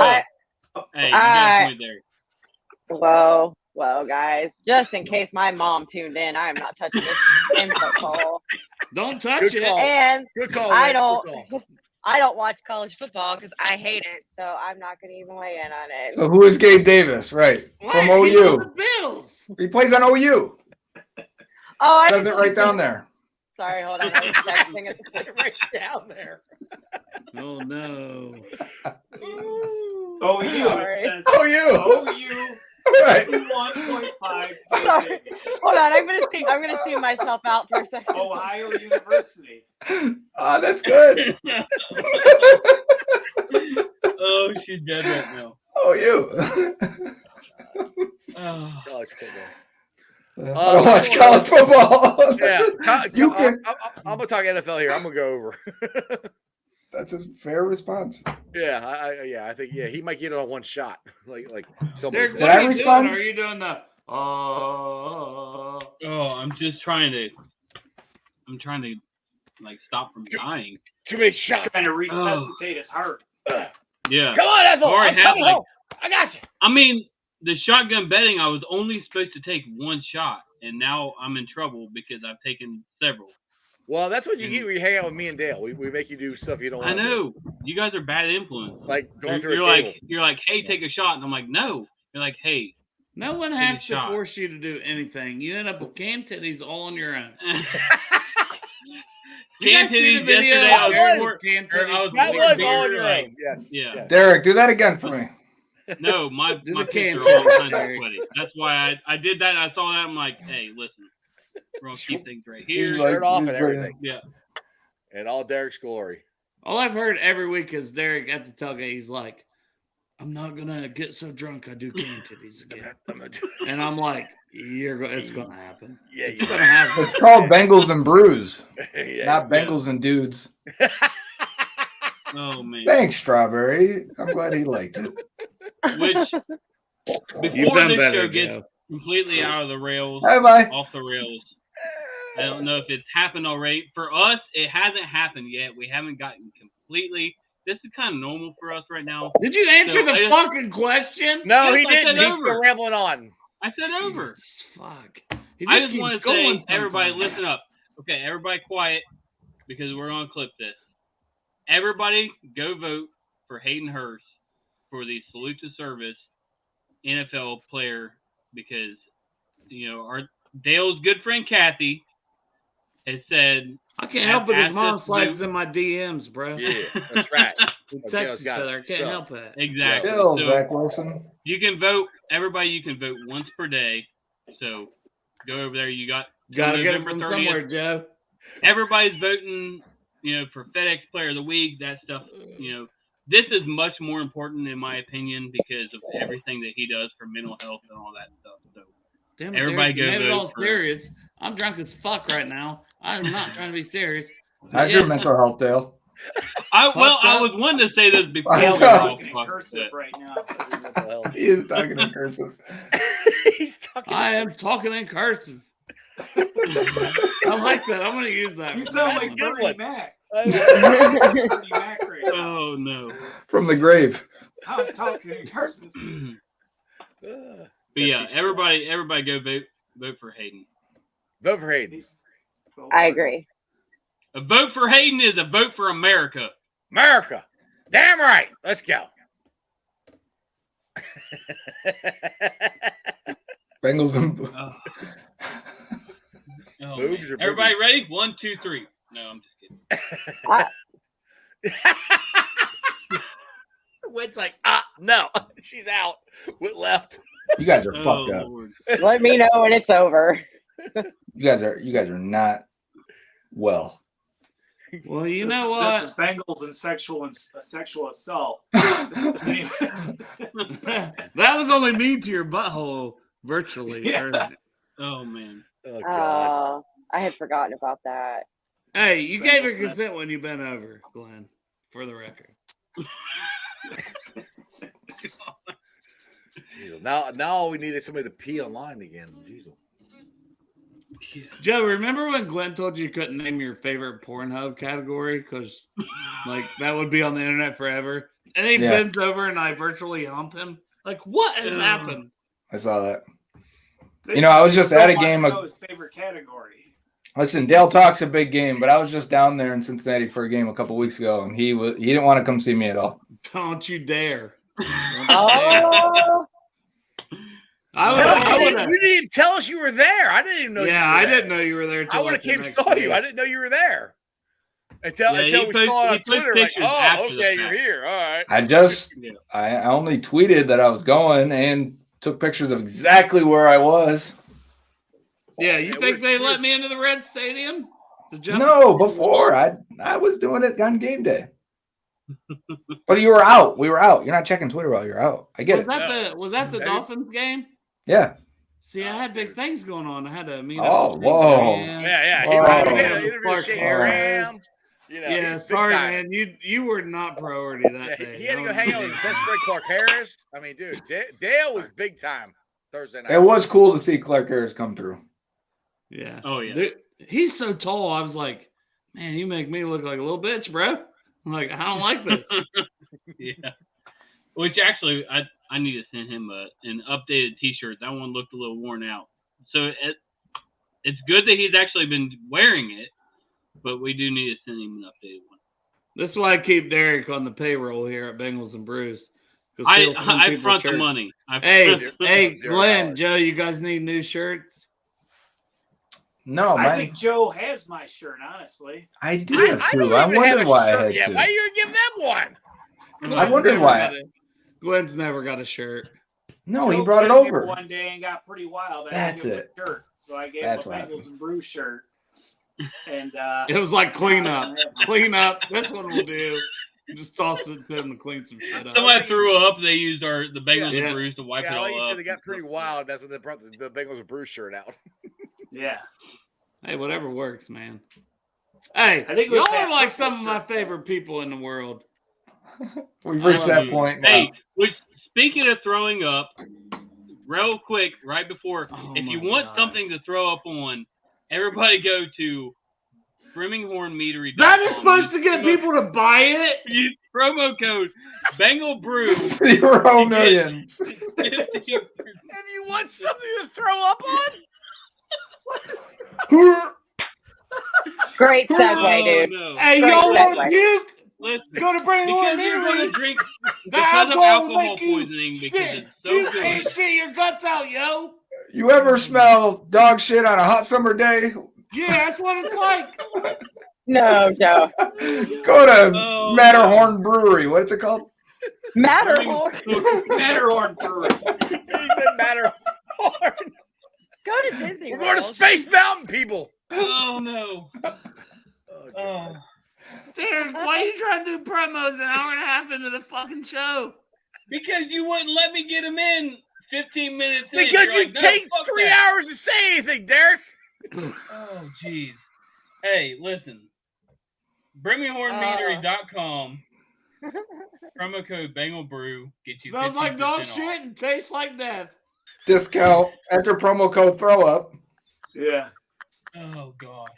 hey, you got a point there. Whoa, guys! Just in case my mom tuned in, I am not touching this info call. Don't touch Good it. call. And good call. I Rick. don't. Good call. I don't watch college football because I hate it, so I'm not going to even weigh in on it. so who is Gabe Davis? Right. From What? He's on OU. the Bills. He plays on OU. Oh, I Says it right down there. Sorry, hold on. I was texting at the It's right down there. Oh no. OU. Sorry. It says OU. OU Right. 1.5. Sorry. Hold on. I'm gonna see myself out for a second. Ohio University. Oh, that's good. Oh, she's dead right now. OU. Oh. College football. I don't watch college football. Yeah, You I'm gonna talk NFL here. I'm gonna go over. That's a fair response. Yeah, I think he might get it on one shot. Like somebody Derek, said. Did what I are you respond? doing? Are you doing the Oh, I'm just trying to. I'm trying to like stop from dying. Too many shots. Trying to resuscitate his heart. Yeah. Come on, Ethel. Already I'm had, coming like- home. I got you. I mean, the shotgun betting, I was only supposed to take one shot, and now I'm in trouble because I've taken several. Well, that's what you get when you hang out with me and Dale. We make you do stuff you don't want I to do. know you guys are bad influence. Like going through you're a like table. you're like, hey, take a shot, and I'm like, no. You're like, hey. No one has Take a to shot. force you to do anything. You end up with cam titties all on your own. You Cam guys see the titties video? yesterday, That I was was- bored. Cam or I titties. was That bored was beer, all on your like, own. Yes. Yeah. yes. Derek, do that again for me. No, my Do my the pits can are all shake, kind of Derek. sweaty. That's why I did that. And I saw that. I'm like, hey, listen, we're gonna keep things right here. He's Shirt off and he's everything. Yeah. And all Derek's glory. All I've heard every week is Derek at the tailgate. He's like, I'm not gonna get so drunk I do cam titties again. I'm gonna do And I'm like, it's gonna happen. Yeah, It's you gonna happen. It's called Bengals and Brews, yeah. not Bengals and Dudes. Oh man. Thanks, Strawberry. I'm glad he liked it. Which You've before done this better, show gets Joe. completely out of the rails, Have I? off the rails. I don't know if it's happened already. For us, it hasn't happened yet. We haven't gotten completely. This is kind of normal for us right now. Did you answer So the I just- fucking question? No, Yes, he I didn't. said He's still over. rambling on. I said over. Jesus, fuck. He I just just want keeps to say, going. everybody, sometimes. listen up. Okay, everybody, quiet, because we're gonna clip this. Everybody, go vote for Hayden Hurst for the Salute to Service NFL player, because our Dale's good friend Kathy has said. I can't help it. His asked mom us to slides do- in my DMs, bro. Yeah, that's right. We Dale's text each got it. other. I can't So- help it. Exactly. Bill, So Zach Wilson. you can vote. Everybody, you can vote once per day. So go over there. You got Gotta get it November from 30th. somewhere, Joe. Everybody's voting, for FedEx Player of the Week, that stuff. This is much more important in my opinion because of everything that he does for mental health and all that stuff. So Damn it, Everybody Derek, you go made it vote all for- serious. I'm drunk as fuck right now. I'm not trying to be serious. How's Yeah. your mental health, Dale? I Fucked was up. wanting to say this before. I we know. were all Talking in fucked, cursive but- right now. Well, He is talking in cursive. he's talking. I am talking in cursive. I like that. I'm going to use that. You sound That's a like good Bernie one. Mac. Uh, Bernie Mac right now. Oh no. From the grave. I'm talking in cursive. But yeah, everybody go vote for Hayden. Vote for Hayden. I agree. A vote for Hayden is a vote for America. America. Damn right. Let's go. Bengals and Oh. Oh, Boobs or everybody boobies? ready? 1, 2, 3. No, I'm just kidding. Whit's like, no, she's out. Whit left. You guys are fucked up. Lord. Let me know when it's over. You guys are not well. Well, you know what? This is Bengals and sexual assault. That was only mean to your butthole virtually. Yeah. Oh, man. Oh, God. I had forgotten about that. Hey, you gave her consent when you bent over, Glenn, for the record. Jesus. Now all we need is somebody to pee online again. Jesus. Joe, remember when Glenn told you couldn't name your favorite Pornhub category because, like, that would be on the internet forever? And he bends over and I virtually hump him. Like, what has happened? I saw that. You know, I was just at a game. His favorite category. Listen, Dale Talk's a big game, but I was just down there in Cincinnati for a game a couple weeks ago, and he didn't want to come see me at all. Don't you dare! Oh, I would You didn't even tell us you were there. I didn't even know. Yeah, you were I there. didn't know you were there. I would have came and saw you. I didn't know you were there. Until we saw it on Twitter, like, oh, okay, you're here. All right. I only tweeted that I was going and took pictures of exactly where I was. Yeah, you think they let me into the Red Stadium? No, before I was doing it on game day. But you were out. We were out. You're not checking Twitter while you're out. I get it. Was that the Dolphins game? Yeah. See, I had big things going on. I had to meet up. With whoa. Yeah. Whoa. He had an interview with Shane Graham. You know, yeah, sorry, man. You were not priority that day. He had to go hang out with his best friend Clark Harris. I mean, dude, Dale was big time Thursday night. It was cool to see Clark Harris come through. Yeah. Oh, yeah. Dude, he's so tall. I was like, man, you make me look like a little bitch, bro. I'm like, I don't like this. Yeah. Which actually, I need to send him an updated T-shirt. That one looked a little worn out. So it's good that he's actually been wearing it, but we do need to send him an updated one. This is why I keep Derek on the payroll here at Bengals and Brews. I front the money. Hey, Glenn, Joe, you guys need new shirts? No, I think Joe has my shirt, honestly. I do too. I wondered why I had to. Why you give them one? I wondered why. Glenn's never got a shirt. No, Joe he brought it came here over. one day and got pretty wild. That's it. Shirt, so I gave him a Bengals and Brews shirt. And it was like clean up. Clean up. This one will do. Just toss it to him to clean some shit up. Someone threw up. They used the Bengals and Brews to wipe it all like you up. said, they got pretty wild. That's when they brought the Bengals and Brews shirt out. Yeah. Hey, whatever works, man. Hey, I think y'all are like some of my favorite people in the world. We've reached that point now. Hey, speaking of throwing up, real quick, right before, if you want something to throw up on, everybody go to BrimmingHornMeadery.com. That is supposed to get people to buy it. Use promo code Bengal Brew. 0 millions. If you want something to throw up on? Great segue, dude. No. Hey, Great y'all want segue. puke? Listen, Go to because you're going to drink because of alcohol poisoning because it's so good. Shit your guts out, yo. You ever smell dog shit on a hot summer day? Yeah, that's what it's like. No, Joe. Go to Matterhorn Brewery. What's it called? Matterhorn. Matterhorn Brewery. He said Matterhorn. Go to Disney We're World. going to Space Mountain, people. Oh, no. Oh. Derek, why are you trying to do promos an hour and a half into the fucking show? Because you wouldn't let me get him in 15 minutes in. Because You're you like, no, take fuck 3 that. hours to say anything, Derek. Oh, jeez. Hey, listen. BrimmingHornMeadery.com. Promo code Bengal Brew. Get you Smells like 15% dog off. shit and tastes like death. Discount. Enter promo code throw up. Yeah. Oh, gosh.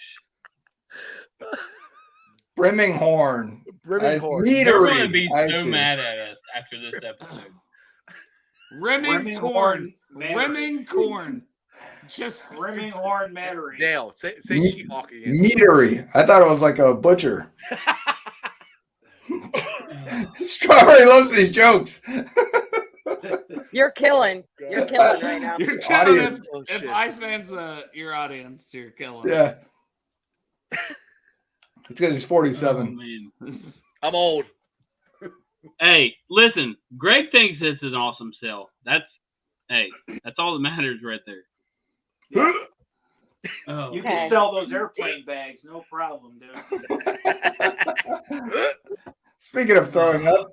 Brimminghorn. Brimminghorn. They're going to Meadery. be I so see. mad at us after this episode. Rimming corn. Rimming corn. Just Brimminghorn Mattery. Dale, say Me- She-Hulk again. Meadery. I thought it was like a butcher. Strawberry loves these jokes. You're killing. You're killing right now. You're killing Audience. if Iceman's your audience, you're killing. Yeah. It's because he's 47. Oh, man. I'm old. Hey, listen. Greg thinks it's an awesome sale. That's all that matters right there. Yeah. Oh, You Okay. can sell those airplane bags, no problem, dude. Speaking of throwing up,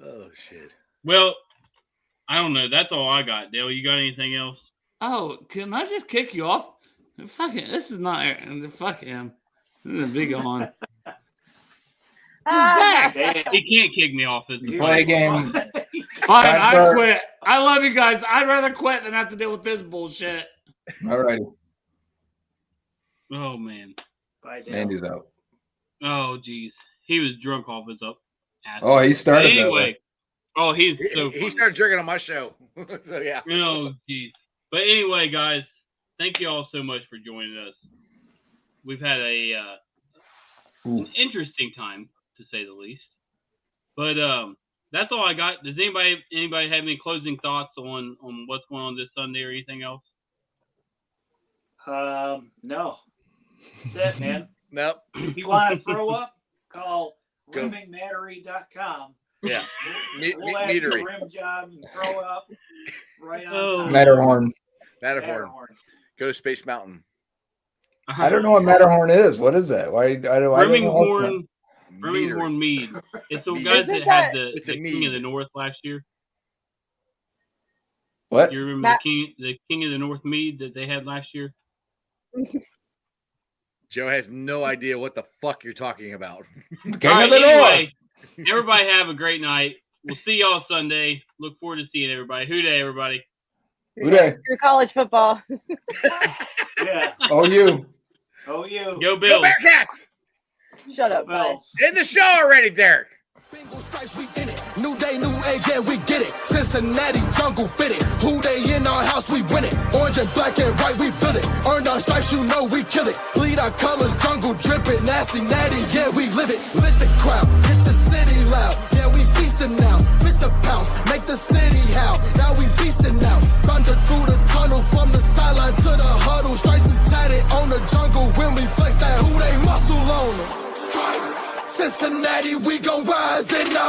Oh shit. well, I don't know. That's all I got. Dale, you got anything else? Oh, can I just kick you off? Fuck it. This is not. Fuck him. This is a big on. Ah, Damn. He can't kick me off. Is the play a problem. game. Fine, Time I for- quit. I love you guys. I'd rather quit than have to deal with this bullshit. All righty. Oh man. Bye, Dale. Andy's out. Oh jeez. He was drunk off his up. Ass. Oh, he started that anyway. way. Oh, he's so He funny. started drinking on my show. So yeah. Oh jeez. But anyway, guys, thank you all so much for joining us. We've had an interesting time, to say the least. But that's all I got. Does anybody have any closing thoughts on what's going on this Sunday or anything else? No. That's it, man. Nope. If you want to throw up, call Go. rimmingmattery.com. Yeah. We'll have the Meadery. rim job and throw up right on Oh. time. Matterhorn. Matterhorn. Go to Space Mountain. I don't know what Matterhorn is. What is that? Why? I don't know. Birmingham Meadery. Mead. It's the Mead. guys that Isn't had that- the It's a King of the mead. North last year. What? You remember the King of the North mead that they had last year? Joe has no idea what the fuck you're talking about. King All of right, the anyway, North. everybody have a great night. We'll see y'all Sunday. Look forward to seeing everybody. Who day, everybody? Who dey? Your college football. Yeah. Oh, you. Oh, you. Go Go Bills. Bearcats! Shut up, bud. Bills. In the show already, Derek. Single stripes, we in it. New day, new age, yeah, we get it. Cincinnati, jungle fitted. Who they in our house, we win it. Orange and black and white, we build it. Earned our stripes, you know we kill it. Bleed our colors, jungle dripping. Nasty, natty, yeah, we live it. Lit the crowd, hit the city loud. Yeah, we feasting now. Fit the pounce, make the city howl. Now we feasting now. Thunder through the tunnel, from the sideline to the huddle. Stripes we tatted on the jungle. When we flex that, who they muscle on them. Stripes. Cincinnati, we gon' rise in the